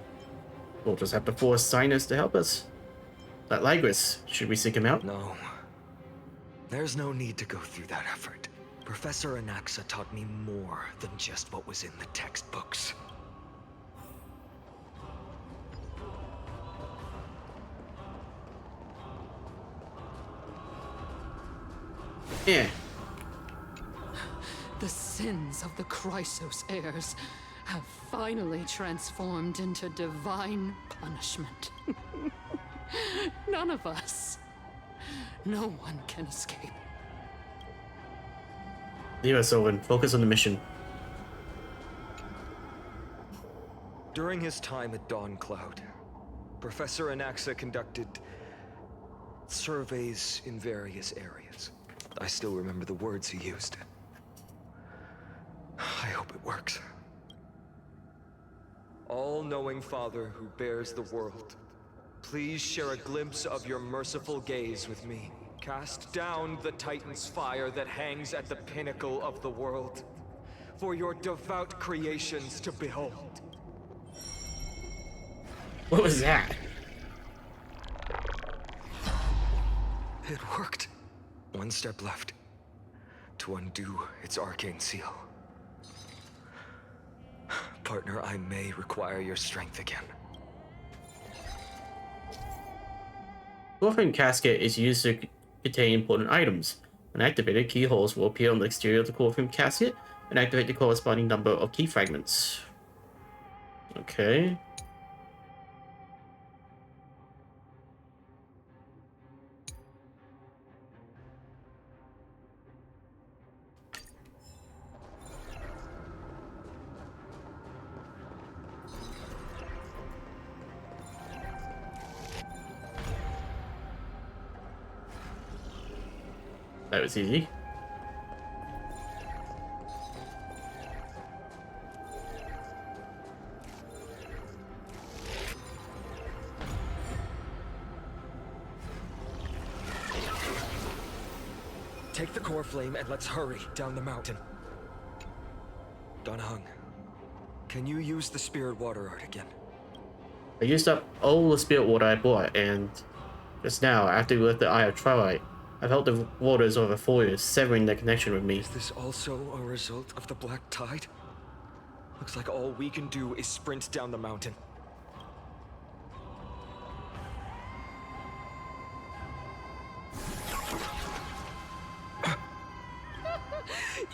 We'll just have to force Sinus to help us. That Ligris, should we seek him out? No. There's no need to go through that effort. Professor Anaxa taught me more than just what was in the textbooks. Yeah. sins of the Chrysos heirs have finally transformed into divine punishment. None of us. No one can escape. Leave us, Sylvan. Focus on the mission. During his time at Dawn Cloud, Professor Anaxa conducted surveys in various areas. I still remember the words he used. I hope it works. All-knowing Father who bears the world, please share a glimpse of your merciful gaze with me. Cast down the Titan's fire that hangs at the pinnacle of the world, for your devout creations to behold. What was that? It worked. One step left to undo its arcane seal. Partner, I may require your strength again. Core-frame casket is used to contain important items. When activated, keyholes will appear on the exterior of the core-frame casket and activate the corresponding number of key fragments. Okay. That was easy. Take the core flame and let's hurry down the mountain. Donhung, can you use the spirit water art again? I used up all the spirit water I bought, and just now, after we left the Eye of Twilight, I felt the waters of the Foyer severing their connection with me. Is this also a result of the Black Tide? Looks like all we can do is sprint down the mountain.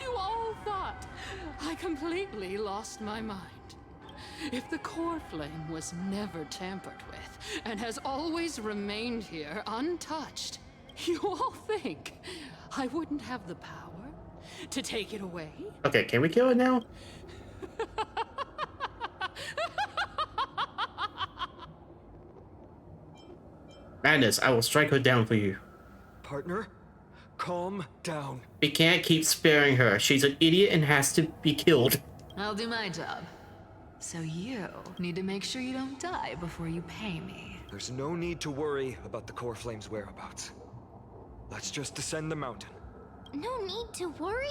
You all thought I completely lost my mind. If the core flame was never tampered with and has always remained here untouched, you all think I wouldn't have the power to take it away? Okay, can we kill it now? Madness, I will strike her down for you. Partner, calm down. We can't keep sparing her. She's an idiot and has to be killed. I'll do my job. So you need to make sure you don't die before you pay me. There's no need to worry about the core flame's whereabouts. Let's just descend the mountain. No need to worry?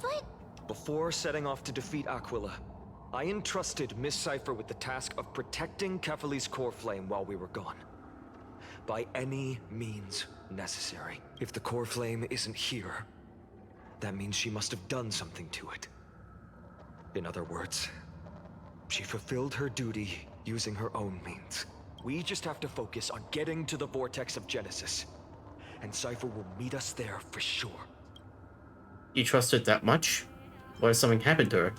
But... Before setting off to defeat Aquila, I entrusted Miss Cipher with the task of protecting Kefali's core flame while we were gone. By any means necessary. If the core flame isn't here, that means she must have done something to it. In other words, she fulfilled her duty using her own means. We just have to focus on getting to the vortex of Genesis, and Cipher will meet us there for sure. You trust her that much? What if something happened to her?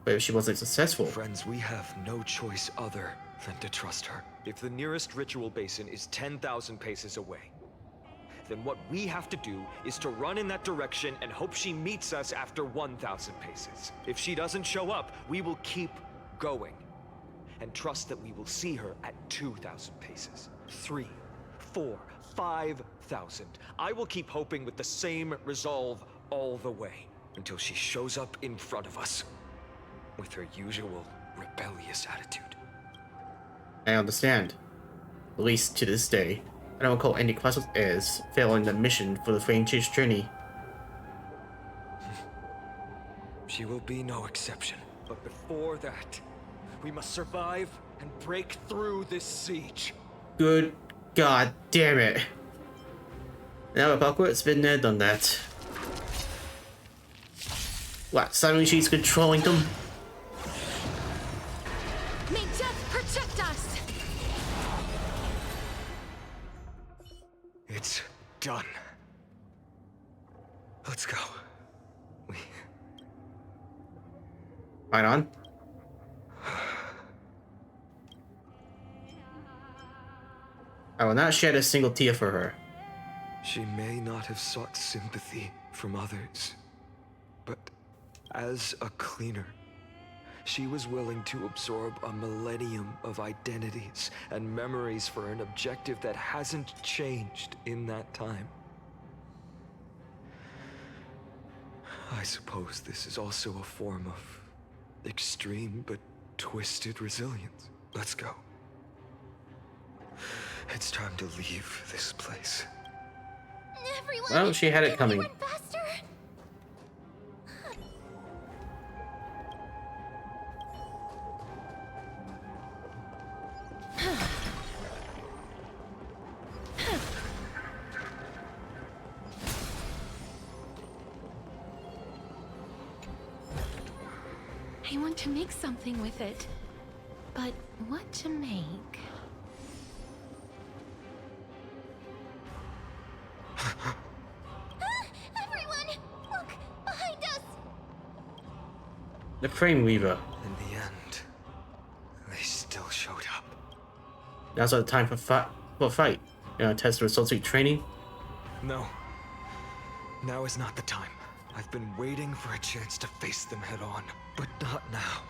What if she wasn't successful? Friends, we have no choice other than to trust her. If the nearest ritual basin is 10,000 paces away, then what we have to do is to run in that direction and hope she meets us after 1,000 paces. If she doesn't show up, we will keep going and trust that we will see her at 2,000 paces. 3, 4, 5,000. I will keep hoping with the same resolve all the way until she shows up in front of us with her usual rebellious attitude. I understand. At least to this day. I don't recall any Chrysos heirs failing the mission for the Flame Chase journey. She will be no exception. But before that, we must survive and break through this siege. Good god damn it. Now Apocalypse been there, done that. What, suddenly she's controlling them? May death protect us! It's done. Let's go. We Right on. I will not shed a single tear for her. She may not have sought sympathy from others, but as a cleaner, she was willing to absorb a millennium of identities and memories for an objective that hasn't changed in that time. I suppose this is also a form of extreme but twisted resilience. Let's go. It's time to leave this place. Everyone, Well, she had it coming. run faster? I want to make something with it. But what to make? Everyone, look behind us. The Frame Weaver. In the end, they still showed up. Now's not the time for fight. You know, test the results of your training. No. Now is not the time. I've been waiting for a chance to face them head on, but not now.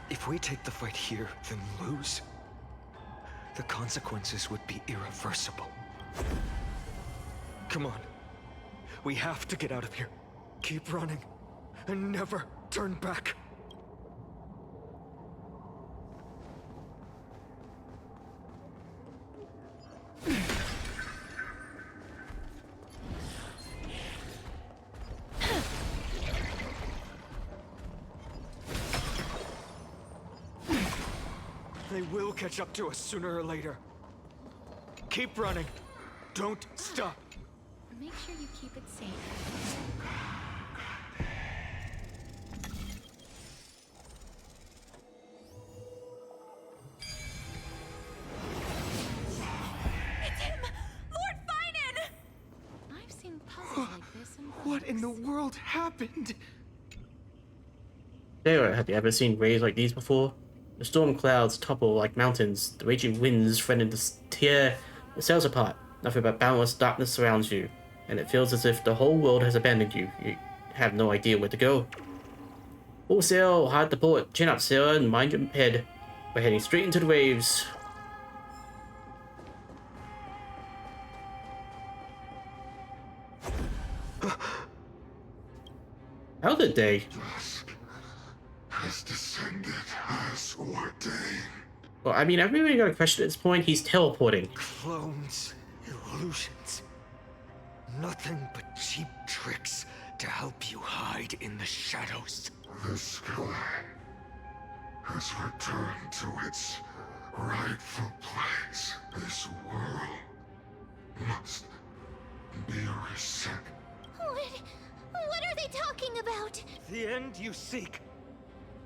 If we take the fight here, then lose, the consequences would be irreversible. Come on. We have to get out of here. Keep running, and never turn back. They will catch up to us sooner or later. Keep running. Don't stop. Make sure you keep it safe. It's him! Lord Finan! I've seen puzzles like this in What in the world happened? Sarah, have you ever seen rays like these before? The storm clouds topple like mountains. The raging winds threaten to tear the sails apart. Nothing but boundless darkness surrounds you, and it feels as if the whole world has abandoned you. You have no idea where to go. Full sail, hard to port. Chin up, sailor, and mind your head. We're heading straight into the waves. How did they? Dusk has descended as ordained. Well, I mean, I've really got a question at this point. He's teleporting. Clones, illusions. Nothing but cheap tricks to help you hide in the shadows. The sky has returned to its rightful place. This world must be reset. What are they talking about? The end you seek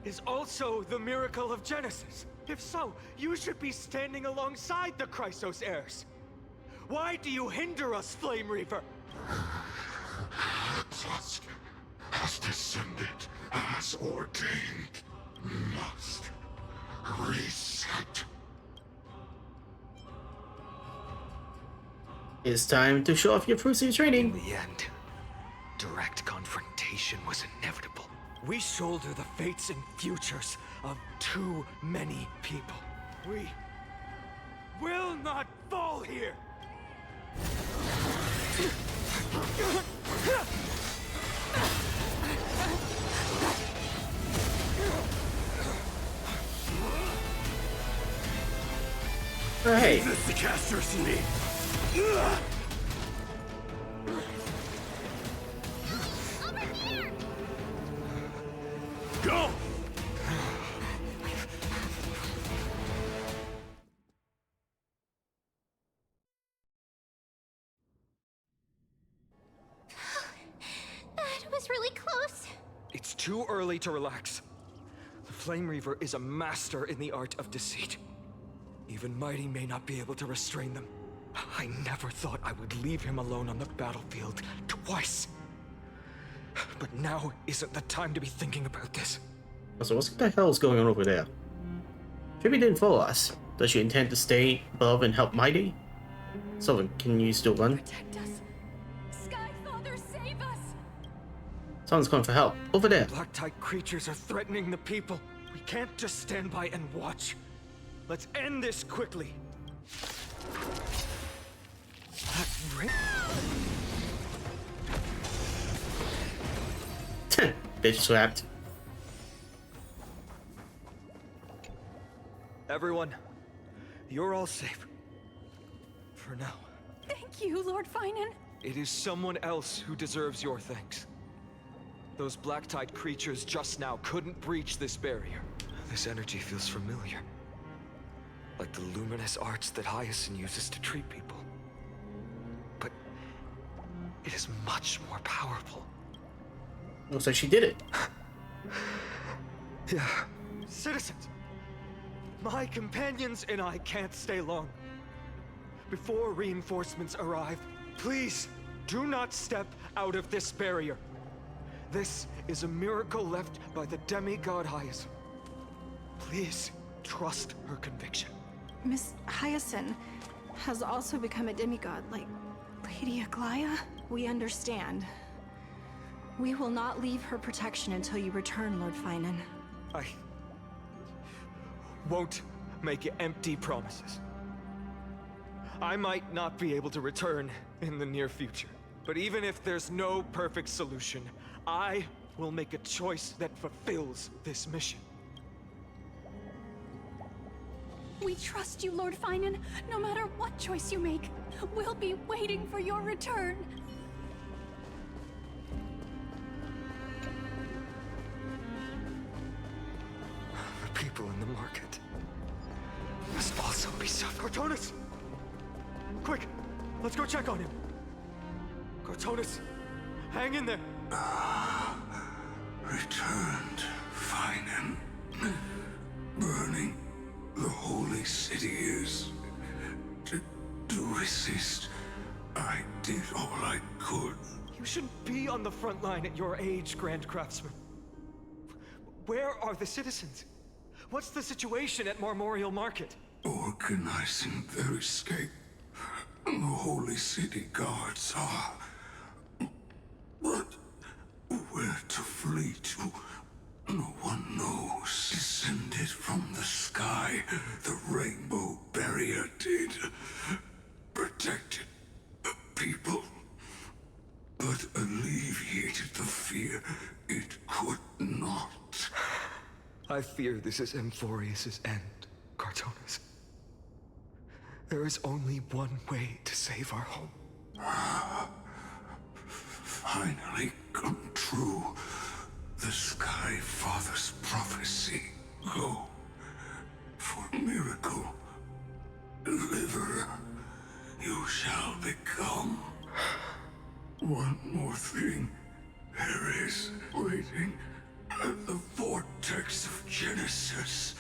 is also the miracle of Genesis. If so, you should be standing alongside the Chrysos heirs. Why do you hinder us, Flame Reaver? Dusk has descended as ordained. Must reset. It's time to show off your proceed training. In the end, direct confrontation was inevitable. We shoulder the fates and futures of too many people. We will not fall here! Hey. Is this the casters you need? Go! That was really close. It's too early to relax. The Flame Reaver is a master in the art of deceit. Even Mighty may not be able to restrain them. I never thought I would leave him alone on the battlefield twice. But now isn't the time to be thinking about this. So what the hell is going on over there? Tribby didn't follow us. Does she intend to stay above and help Mighty? Sullivan, can you still run? Protect us. Sky Father, save us. Someone's calling for help. Over there. Black tide creatures are threatening the people. We can't just stand by and watch. Let's end this quickly. That ring? Bitch slapped. Everyone, you're all safe. For now. Thank you, Lord Finan. It is someone else who deserves your thanks. Those black tide creatures just now couldn't breach this barrier. This energy feels familiar. Like the luminous arts that Hyacinth uses to treat people. But it is much more powerful. Looks like she did it. Yeah. Citizens, my companions and I can't stay long. Before reinforcements arrive, please do not step out of this barrier. This is a miracle left by the demigod Hyacinth. Please trust her conviction. Miss Hyacinth has also become a demigod, like Lady Aglaya. We understand. We will not leave her protection until you return, Lord Finan. I won't make empty promises. I might not be able to return in the near future. But even if there's no perfect solution, I will make a choice that fulfills this mission. We trust you, Lord Finan. No matter what choice you make, we'll be waiting for your return. The people in the market must also be suffering. Cortonis! Quick! Let's go check on him! Cortonis! Hang in there! Returned, Finan. Burning the holy city is... To resist, I did all I could. You should be on the front line at your age, Grand Craftsman. Where are the citizens? What's the situation at Marmorial Market? Organizing their escape. The holy city guards are... But where to flee to, no one knows. Descended from the sky, the rainbow barrier did. Protected people, but alleviated the fear it could not. I fear this is Amphorius's end, Cartonis. There is only one way to save our home. Finally come true. The Sky Father's prophecy. Go. For miracle. Deliverer. You shall become. One more thing. There is waiting at the vortex of Genesis.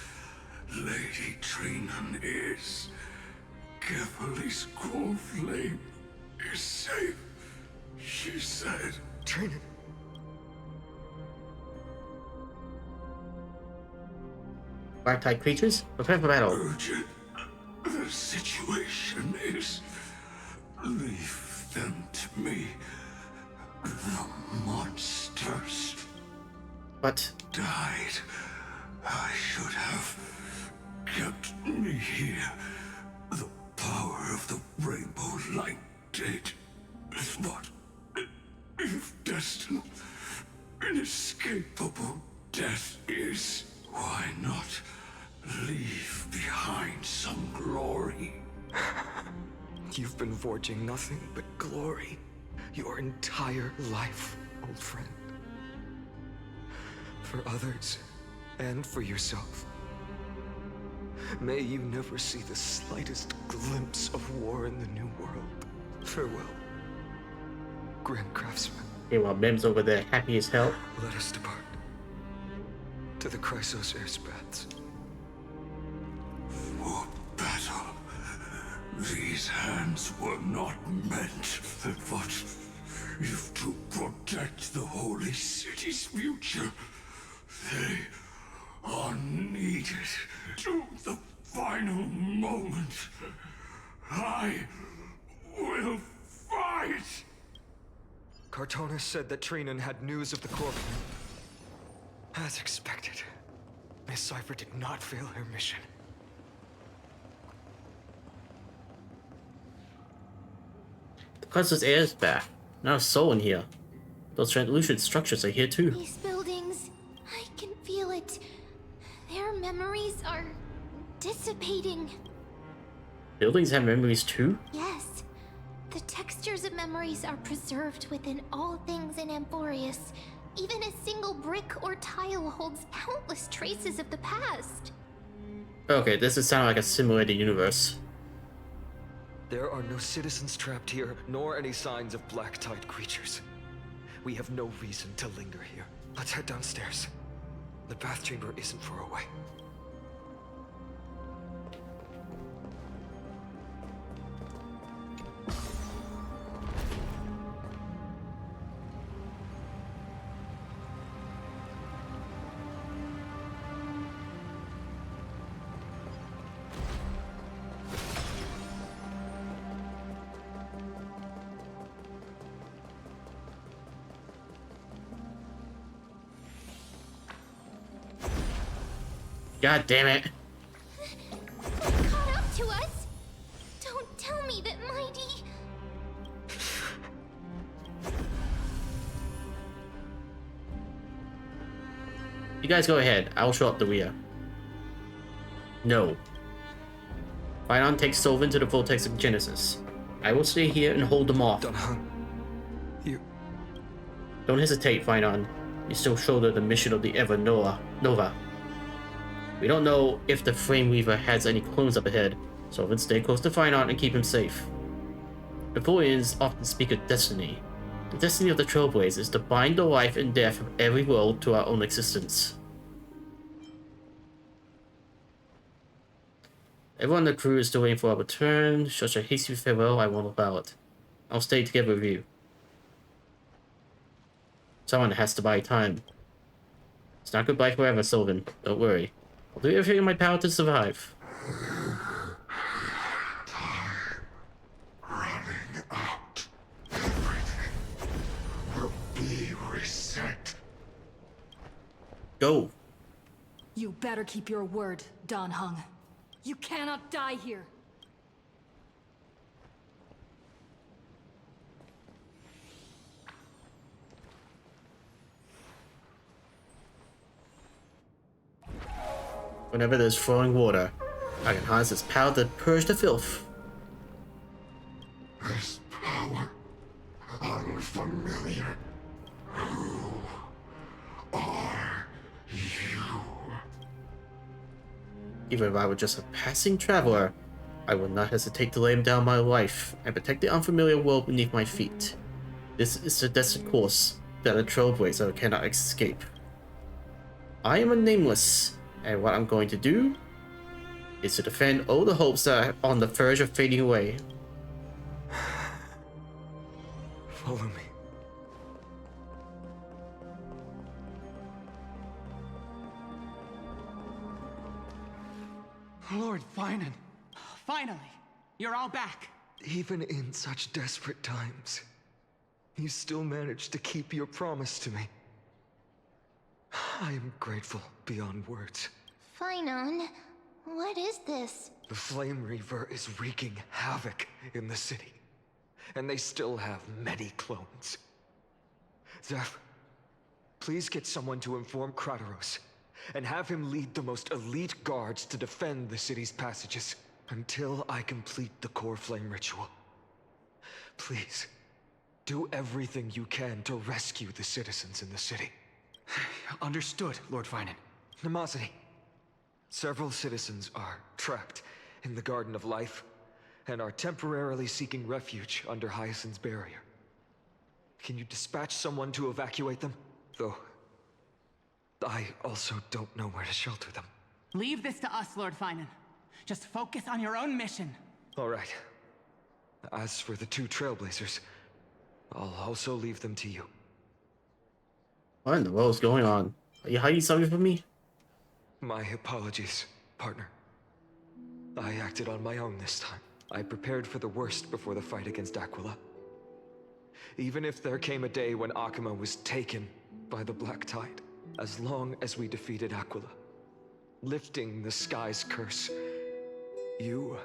Lady Trinan is. Kefali's cold flame is safe. She said. Trinan. Black tide creatures? Prepare for battle. Urgent. The situation is. Leave them to me. The monsters. What? Died. I should have kept me here. The power of the rainbow light did. But if destined, inescapable death is, why not leave behind some glory? You've been forging nothing but glory your entire life, old friend. For others, and for yourself. May you never see the slightest glimpse of war in the New World. Farewell, Grand Craftsman. Meanwhile, Mem's over there, happy as hell. Let us depart. To the Chrysos Airspaths. For battle. These hands were not meant, but if to protect the holy city's future, they unneeded to the final moment. I will fight! Cartonis said that Trinan had news of the core. As expected, Miss Cipher did not fail her mission. The Cluster's air is back. Not a soul in here. Those translucent structures are here too. These buildings, I can feel it. Their memories are dissipating. Buildings have memories too? Yes. The textures of memories are preserved within all things in Amphorius. Even a single brick or tile holds countless traces of the past. Okay, this is sounding like a simulated universe. There are no citizens trapped here, nor any signs of black-tide creatures. We have no reason to linger here. Let's head downstairs. The bath chamber isn't far away. God damn it. What caught up to us? Don't tell me that Mighty... You guys go ahead. I'll show up the rear. No. Finon takes Sylvan to the vortex of Genesis. I will stay here and hold them off. You... Don't hesitate, Finon. You still shoulder the mission of the Ever Nova. We don't know if the Flame Weaver has any clones up ahead, so let's stay close to Finon and keep him safe. The Vorians often speak of destiny. The destiny of the Trailblaze is to bind the life and death of every world to our own existence. Everyone on the crew is still waiting for our return. Such a hasty farewell, I won't allow it. I'll stay together with you. Someone has to buy time. It's not goodbye forever, Sylvan. Don't worry. I'll do everything in my power to survive. Running out. Everything will be reset. Go. You better keep your word, Don Hung. You cannot die here. Whenever there's flowing water, I can harness its power to purge the filth. This power, unfamiliar. Who are you? Even if I were just a passing traveler, I would not hesitate to lay down my life and protect the unfamiliar world beneath my feet. This is a destined course that a Trailblazer cannot escape. I am a nameless, and what I'm going to do is to defend all the hopes that are on the verge of fading away. Follow me. Lord Finan, finally, you're all back. Even in such desperate times, you still managed to keep your promise to me. I am grateful beyond words. Finon, what is this? The Flame Reaver is wreaking havoc in the city, and they still have many clones. Zeph, please get someone to inform Krateros, and have him lead the most elite guards to defend the city's passages until I complete the core flame ritual. Please, do everything you can to rescue the citizens in the city. Understood, Lord Finan. Nemosity. Several citizens are trapped in the Garden of Life and are temporarily seeking refuge under Hyacinth's barrier. Can you dispatch someone to evacuate them? Though, I also don't know where to shelter them. Leave this to us, Lord Finan. Just focus on your own mission. All right. As for the two Trailblazers, I'll also leave them to you. What in the world is going on? Are you hiding something from me? My apologies, partner. I acted on my own this time. I prepared for the worst before the fight against Aquila. Even if there came a day when Akuma was taken by the Black Tide, as long as we defeated Aquila, lifting the sky's curse, you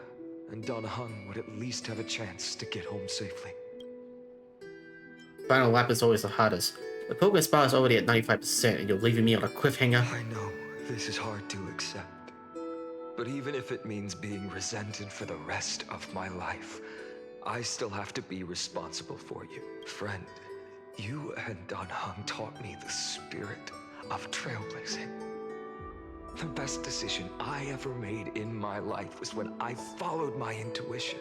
and Don Hung would at least have a chance to get home safely. Final lap is always the hardest. The progress bar is already at 95% and you're leaving me on a cliffhanger. I know, this is hard to accept. But even if it means being resented for the rest of my life, I still have to be responsible for you. Friend, you and Don Hung taught me the spirit of trailblazing. The best decision I ever made in my life was when I followed my intuition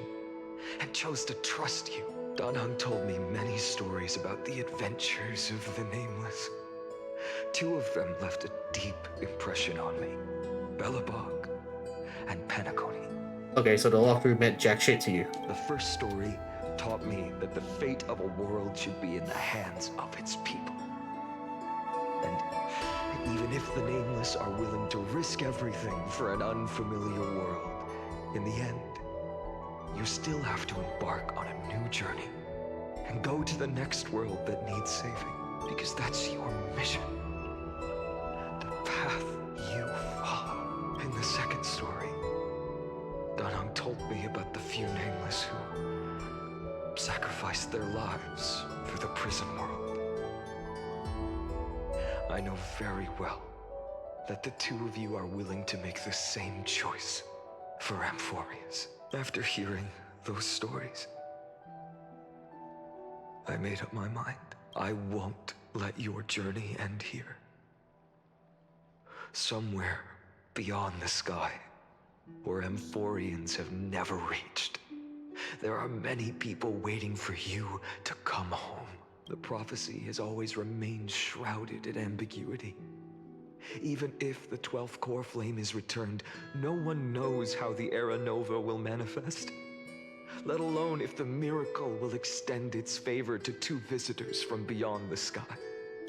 and chose to trust you. Don Hung told me many stories about the adventures of the Nameless. 2 of them left a deep impression on me. Bellabog and Penacony. Okay, so the walkthrough meant jack shit to you. The first story taught me that the fate of a world should be in the hands of its people. And even if the Nameless are willing to risk everything for an unfamiliar world, in the end, you still have to embark on a new journey and go to the next world that needs saving, because that's your mission. The path you follow. In the second story, Don Hung told me about the few Nameless who sacrificed their lives for the prison world. I know very well that the 2 of you are willing to make the same choice for Amphorius. After hearing those stories, I made up my mind. I won't let your journey end here. Somewhere beyond the sky, where Amphorians have never reached, there are many people waiting for you to come home. The prophecy has always remained shrouded in ambiguity. Even if the 12th core flame is returned, no one knows how the Era Nova will manifest, let alone if the miracle will extend its favor to 2 visitors from beyond the sky.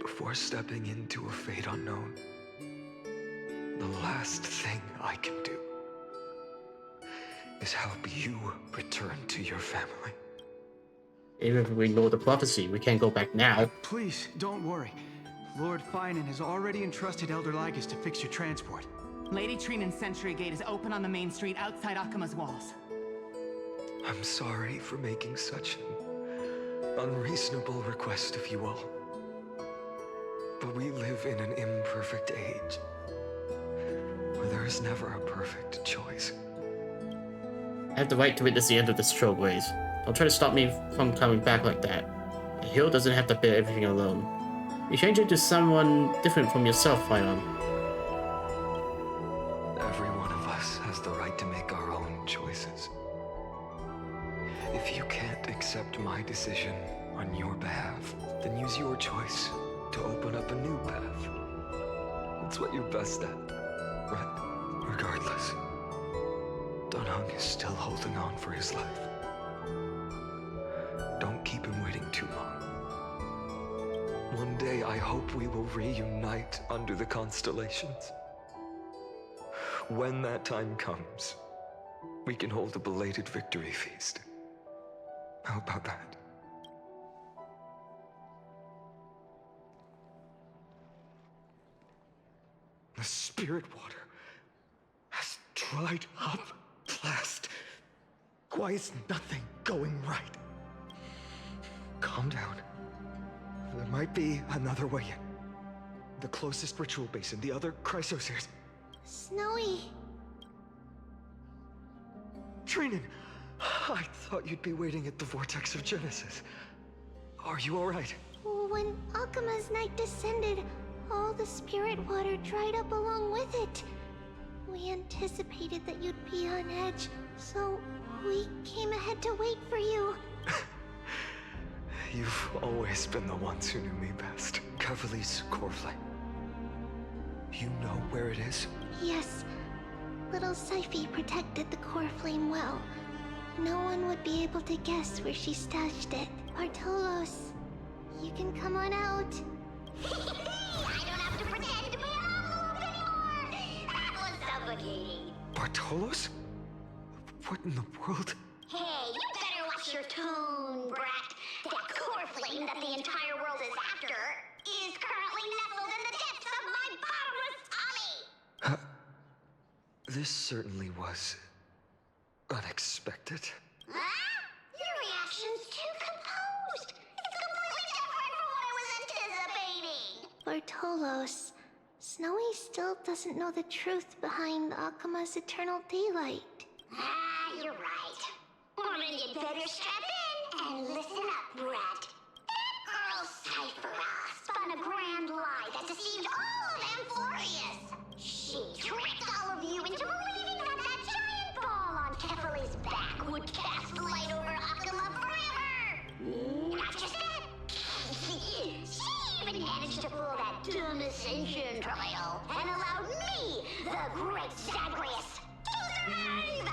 Before stepping into a fate unknown, the last thing I can do is help you return to your family. Even if we know the prophecy, we can't go back now. Please, don't worry. Lord Finan has already entrusted Elder Lygus to fix your transport. Lady Trinan's Sentry Gate is open on the main street outside Akuma's walls. I'm sorry for making such an unreasonable request of you all. But we live in an imperfect age, where there is never a perfect choice. I have the right to witness the end of this Trailblaze. Don't try to stop me from coming back like that. A hero doesn't have to bear everything alone. You change it to someone different from yourself, Finan. Every one of us has the right to make our own choices. If you can't accept my decision on your behalf, then use your choice to open up a new path. That's what you're best at, right? Regardless, Don Hung is still holding on for his life. Don't keep him waiting too long. One day, I hope we will reunite under the constellations. When that time comes, we can hold a belated victory feast. How about that? The spirit water has dried up at last. Why is nothing going right? Calm down. There might be another way in. The closest ritual basin, the other Chrysospheres. Snowy. Trinan, I thought you'd be waiting at the Vortex of Genesis. Are you alright? When Akuma's night descended, all the spirit water dried up along with it. We anticipated that you'd be on edge, so we came ahead to wait for you. You've always been the ones who knew me best. Cavalier's core flame. You know where it is? Yes. Little Cipher protected the core flame well. No one would be able to guess where she stashed it. Bartolos, you can come on out. I don't have to pretend to be an envelope anymore! fabricating. Bartolos? What in the world? Hey, you better watch your tone, brat. That core flame that the entire world is after is currently nestled in the depths of my bottomless tummy! This certainly was unexpected. Huh? Your reaction's too composed. It's completely different from what I was anticipating. Bartolos, Snowy still doesn't know the truth behind Akuma's eternal daylight. You're right. Well, then you'd better strap in and listen up, brat. That girl Cipher spun a grand lie that deceived all of Amphorius. She tricked all of you into believing that giant ball on Kefali's back would cast light over Akuma forever. Not just that. She even managed to pull that dumb ascension trial and allowed me, the great Zagreus, to survive!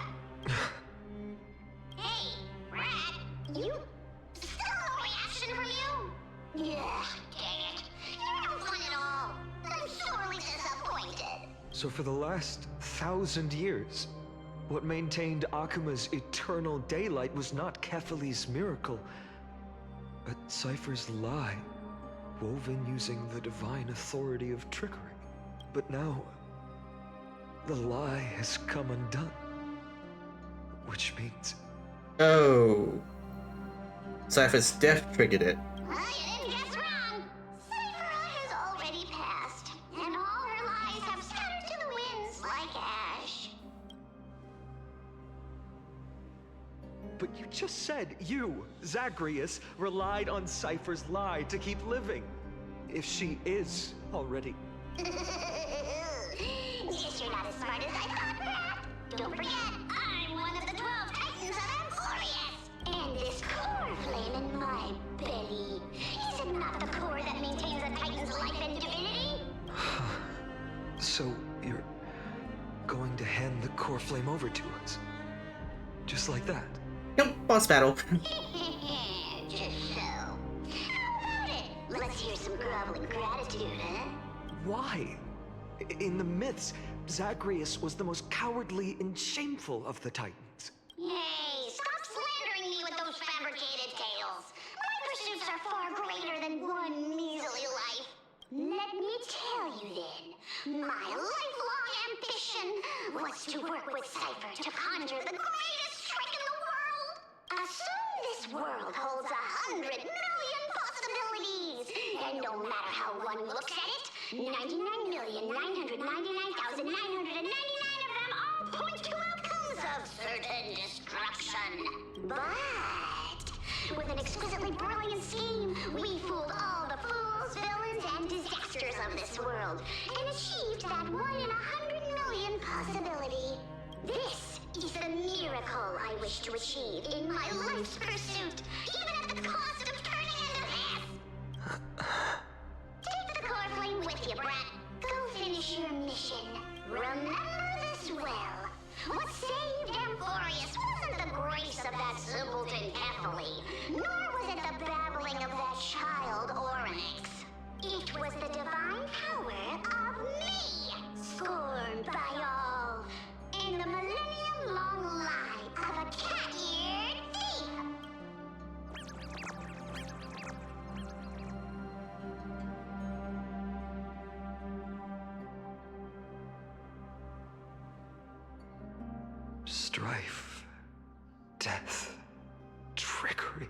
Hey, Rat, you... still no reaction from you? Yeah, dang it. You're no fun at all. I'm sorely disappointed. So for the last 1,000 years, what maintained Akuma's eternal daylight was not Kefali's miracle, but Cipher's lie, woven using the divine authority of trickery. But now, the lie has come undone. Which means... Oh. Cipher's death triggered it. You didn't guess wrong. Cipher has already passed, and all her lies have scattered to the winds like ash. But you just said you, Zagreus, relied on Cipher's lie to keep living. If she is already... Guess you're not as smart as I thought, Rat. Don't forget, I'm one of the 12 Titans of Amphorius. And this core flame in my belly, is it not the core that maintains a Titan's life and divinity? So you're going to hand the core flame over to us? Just like that? Yep, boss battle. Just so. How about it? Let's hear some groveling gratitude, huh? Why? In the myths, Zagreus was the most cowardly and shameful of the Titans. Hey, stop slandering me with those fabricated tales. My pursuits are far greater than one measly life. Let me tell you then, my lifelong ambition was to work with Cipher to conjure the greatest trick in the world. Assume this world holds 100 million possibilities, and no matter how one looks at it, 99,999,999 of them all point to outcomes of certain destruction. But with an exquisitely brilliant scheme, we fooled all the fools, villains, and disasters of this world, and achieved that 1 in 100 million possibility. This is the miracle I wish to achieve in my life's pursuit, even at the cost of turning into this. Take the core flame with you, brat. Go finish your mission. Remember this well. What saved Amphorius wasn't the grace of that simpleton Kefali, nor was it the babbling of that child Oryx. It was the divine power of me, scorned by all, and the millennium-long lie of a cat-eared thief. Strife, death, trickery.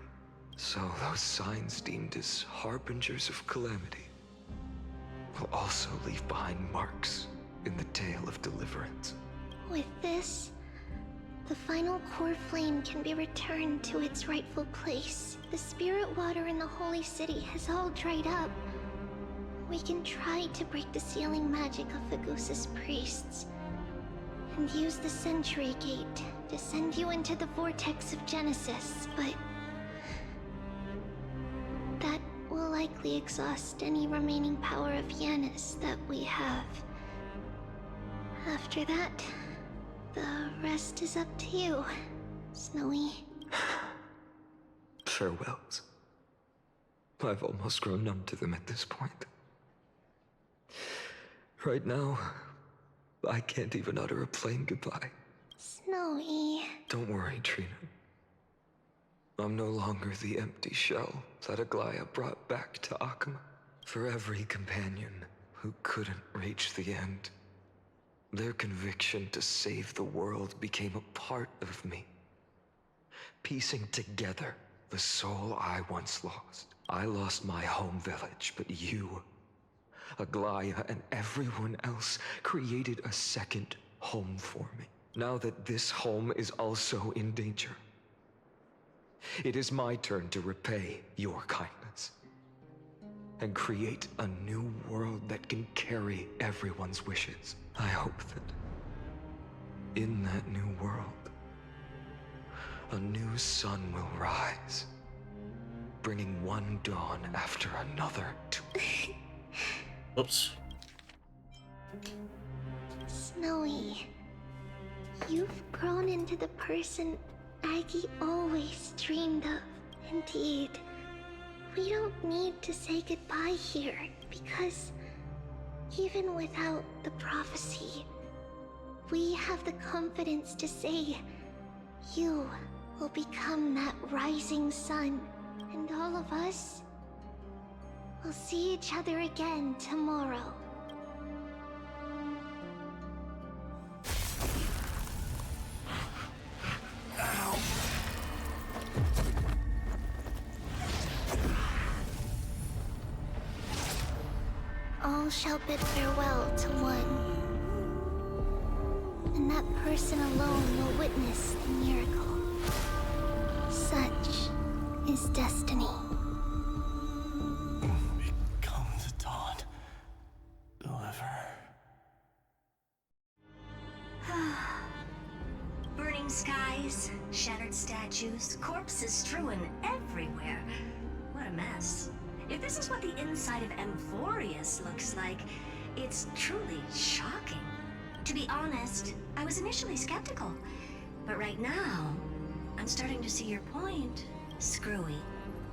So those signs deemed as harbingers of calamity will also leave behind marks in the tale of deliverance. With this, the final core flame can be returned to its rightful place. The spirit water in the holy city has all dried up. We can try to break the sealing magic of Fagusis priests and use the Century Gate to send you into the vortex of Genesis, but that will likely exhaust any remaining power of Yanis that we have. After that, the rest is up to you, Snowy. Farewells. I've almost grown numb to them at this point. Right now, I can't even utter a plain goodbye. Snowy. Don't worry, Trina. I'm no longer the empty shell that Aglaya brought back to Akama. For every companion who couldn't reach the end, their conviction to save the world became a part of me, piecing together the soul I once lost. I lost my home village, but you, Aglaya, and everyone else created a second home for me. Now that this home is also in danger, it is my turn to repay your kindness and create a new world that can carry everyone's wishes. I hope that in that new world, a new sun will rise, bringing one dawn after another to... Oops. Snowy, you've grown into the person Aggie always dreamed of. Indeed, we don't need to say goodbye here, because even without the prophecy, we have the confidence to say you will become that rising sun, and all of us will see each other again tomorrow. All shall bid farewell to one, and that person alone will witness the miracle. Such is destiny. Become the dawn. Deliver. Burning skies, shattered statues, corpses strewn everywhere. What a mess. If this is what the inside of Amphorius looks like, it's truly shocking. To be honest, I was initially skeptical, but right now, I'm starting to see your point, Screwy.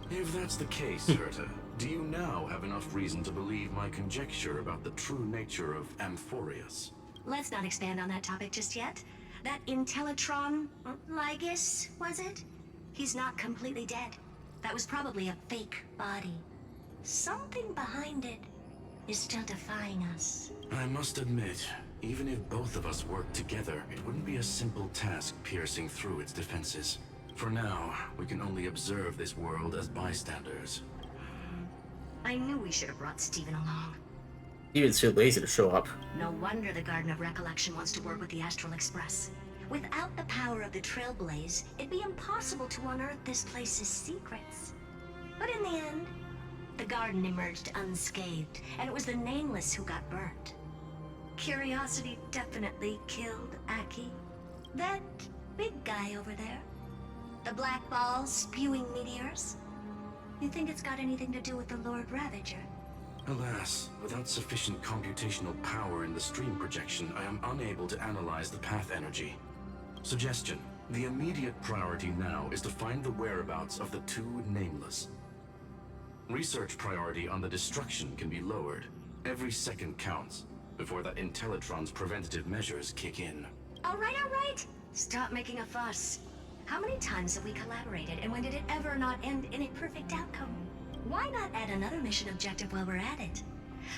If that's the case, Herta, do you now have enough reason to believe my conjecture about the true nature of Amphorius? Let's not expand on that topic just yet. That Intellitron, Lygus, was it? He's not completely dead. That was probably a fake body. Something behind it is still defying us. I must admit, even if both of us worked together, it wouldn't be a simple task piercing through its defenses. For now, we can only observe this world as bystanders. I knew we should have brought Steven along. Steven's too lazy to show up. No wonder the Garden of Recollection wants to work with the Astral Express. Without the power of the Trailblaze, it'd be impossible to unearth this place's secrets. But in the end, the garden emerged unscathed, and it was the Nameless who got burnt. Curiosity definitely killed Aki. That big guy over there, the black ball spewing meteors, you think it's got anything to do with the Lord Ravager? Alas, without sufficient computational power in the stream projection, I am unable to analyze the path energy. Suggestion: the immediate priority now is to find the whereabouts of the two Nameless. Research priority on the destruction can be lowered. Every second counts before that Intellitron's preventative measures kick in. All right. Stop making a fuss. How many times have we collaborated, and when did it ever not end in a perfect outcome? Why not add another mission objective while we're at it?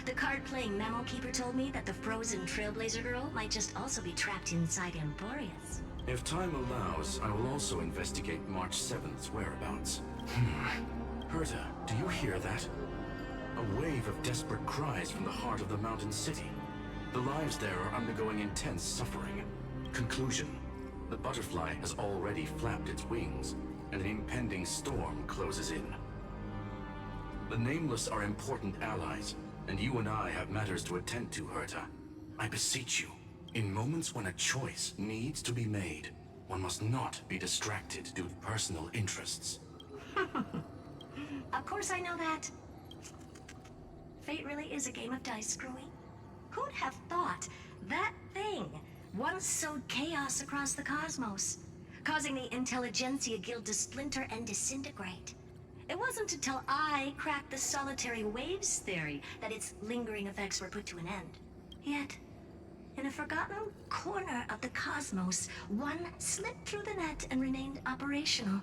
The card-playing memo keeper told me that the frozen Trailblazer girl might just also be trapped inside Amphorius. If time allows, I will also investigate March 7th's whereabouts. Herta, do you hear that? A wave of desperate cries from the heart of the mountain city. The lives there are undergoing intense suffering. Conclusion: the butterfly has already flapped its wings, and an impending storm closes in. The Nameless are important allies, and you and I have matters to attend to, Herta. I beseech you, in moments when a choice needs to be made, one must not be distracted due to personal interests. Of course I know that. Fate really is a game of dice, Screwy. Who'd have thought that thing once sowed chaos across the cosmos, causing the Intelligentsia Guild to splinter and disintegrate? It wasn't until I cracked the solitary waves theory that its lingering effects were put to an end. Yet, In a forgotten corner of the cosmos, one slipped through the net and remained operational.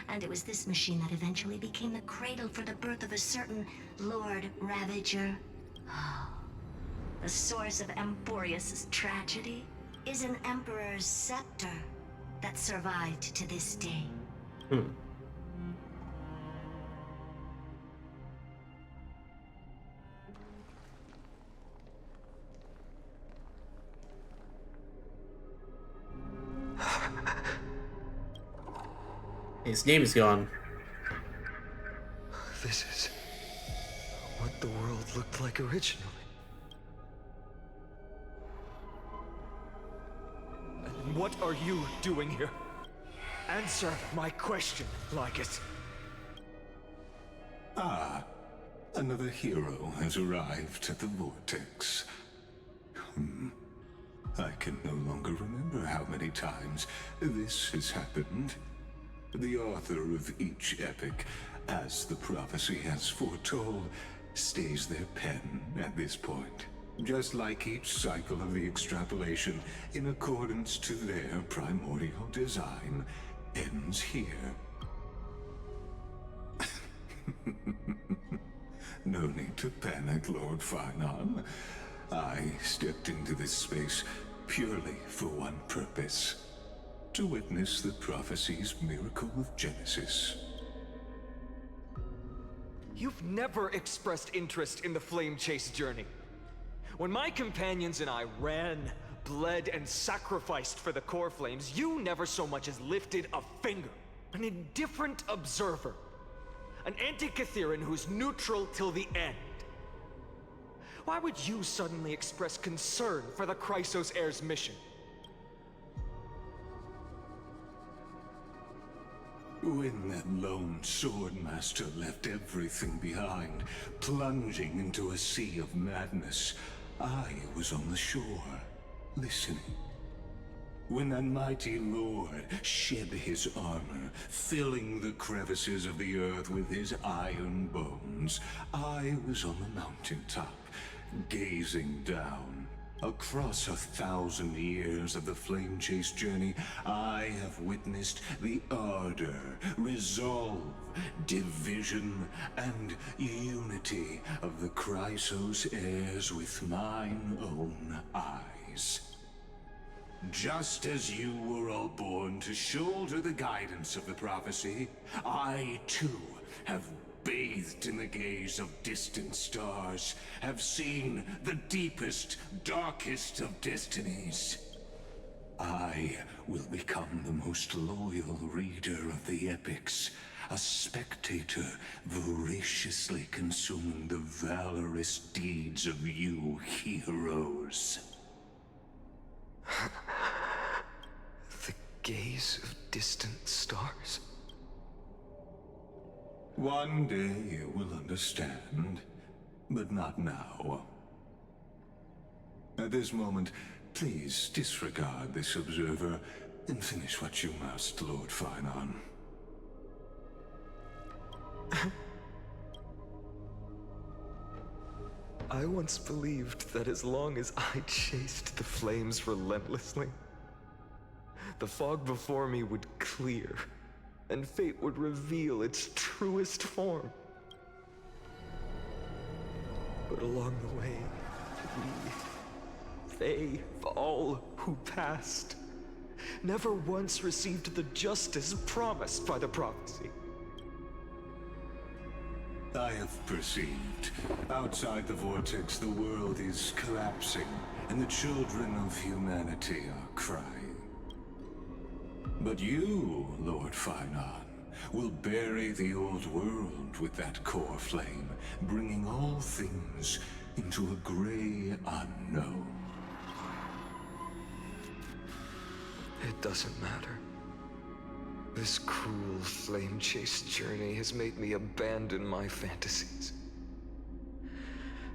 And it was this machine that eventually became the cradle for the birth of a certain Lord Ravager. The source of Emporius' tragedy is an Emperor's scepter that survived to this day. His name is gone. This is what the world looked like originally. And what are you doing here? Answer my question, Lycus. Ah, another hero has arrived at the Vortex. I can no longer remember how many times this has happened. The author of each epic, as the prophecy has foretold, stays their pen at this point. Just like each cycle of the extrapolation, in accordance to their primordial design, ends here. No need to panic, Lord Finon. I stepped into this space purely for one purpose. To witness the prophecy's miracle of Genesis. You've never expressed interest in the Flame Chase journey. When my companions and I ran, bled, and sacrificed for the core flames, you never so much as lifted a finger. An indifferent observer. An anti-Catheran who's neutral till the end. Why would you suddenly express concern for the Chrysos Heir's mission? When that lone swordmaster left everything behind, plunging into a sea of madness, I was on the shore, listening. When that mighty lord shed his armor, filling the crevices of the earth with his iron bones, I was on the mountaintop, gazing down. Across 1,000 years of the Flame Chase journey, I have witnessed the ardor, resolve, division, and unity of the Chrysos heirs with mine own eyes. Just as you were all born to shoulder the guidance of the prophecy, I too have bathed in the gaze of distant stars, have seen the deepest, darkest of destinies. I will become the most loyal reader of the epics, a spectator voraciously consuming the valorous deeds of you heroes. The gaze of distant stars? One day you will understand, but not now. At this moment, please disregard this observer and finish what you must, Lord Finon. I once believed that as long as I chased the flames relentlessly, the fog before me would clear, and fate would reveal its truest form. But along the way, they, all who passed, never once received the justice promised by the prophecy. I have perceived. Outside the vortex, the world is collapsing, and the children of humanity are crying. But you, Lord Finon, will bury the old world with that core flame, bringing all things into a gray unknown. It doesn't matter. This cruel flame chase journey has made me abandon my fantasies.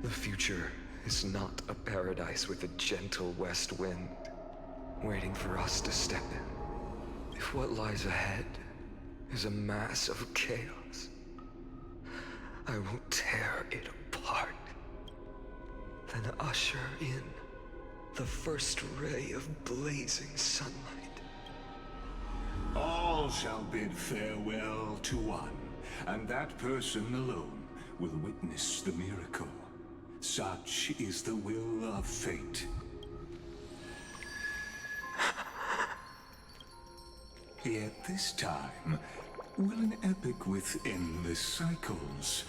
The future is not a paradise with a gentle west wind, waiting for us to step in. If what lies ahead is a mass of chaos, I will tear it apart, then usher in The first ray of blazing sunlight. All shall bid farewell to one, and that person alone will witness the miracle. Such is the will of fate. Yet this time, will an epic with endless cycles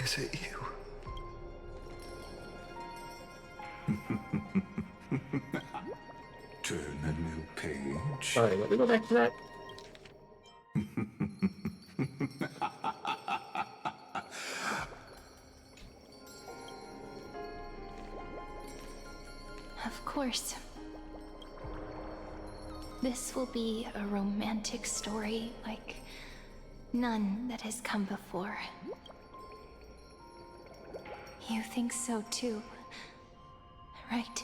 Is it you? turn a new page? Sorry, let me go back to that. Of course. This will be a romantic story like none that has come before. You think so too, right?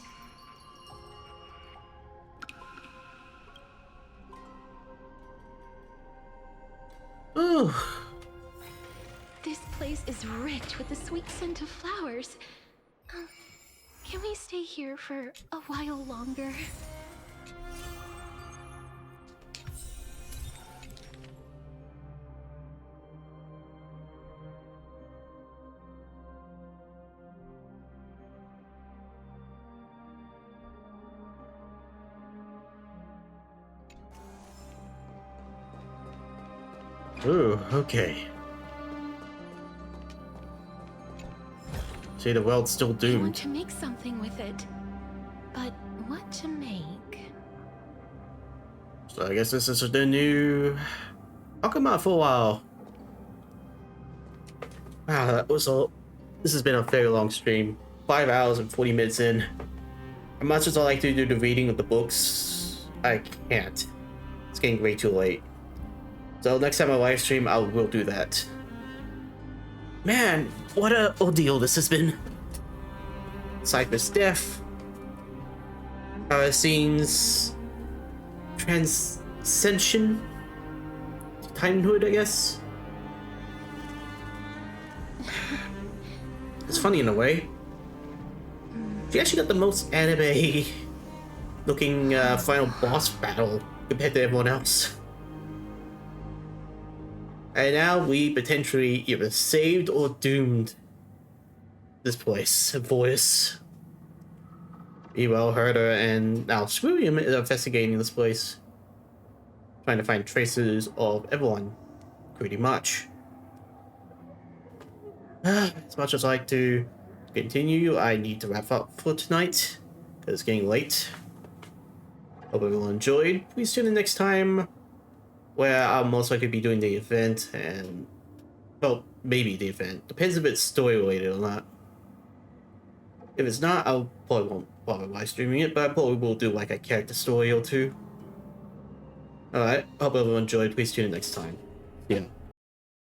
Ooh. This place is rich with the sweet scent of flowers. Can we stay here for a while longer? Ooh, okay. See, the world's still I want doomed. to make something with it. But what to make? So I guess this is the new Pokemon for a while. Wow, that was all. This has been a very long stream. 5 hours and 40 minutes in. As much as I like to do the reading of the books, I can't. It's getting way too late. So next time I live stream, I will do that. Man, what a ordeal this has been. Cipher's death. Scenes. Transcension. Titanhood, I guess. It's funny in a way. She actually got the most anime looking final boss battle compared to everyone else. And now we potentially either saved or doomed this place, Voice. Ewell, Herder, and now Screwium is investigating this place. Trying to find traces of everyone, pretty much. As much as I like to continue, I need to wrap up for tonight, because it's getting late. Hope everyone enjoyed. Please tune in next time, where I'll most likely be doing the event, and, well, maybe the event. Depends if it's story related or not. If it's not, I'll probably won't bother live streaming it, but I probably will do like a character story or two. Alright, hope everyone enjoyed. Please tune in next time. Yeah.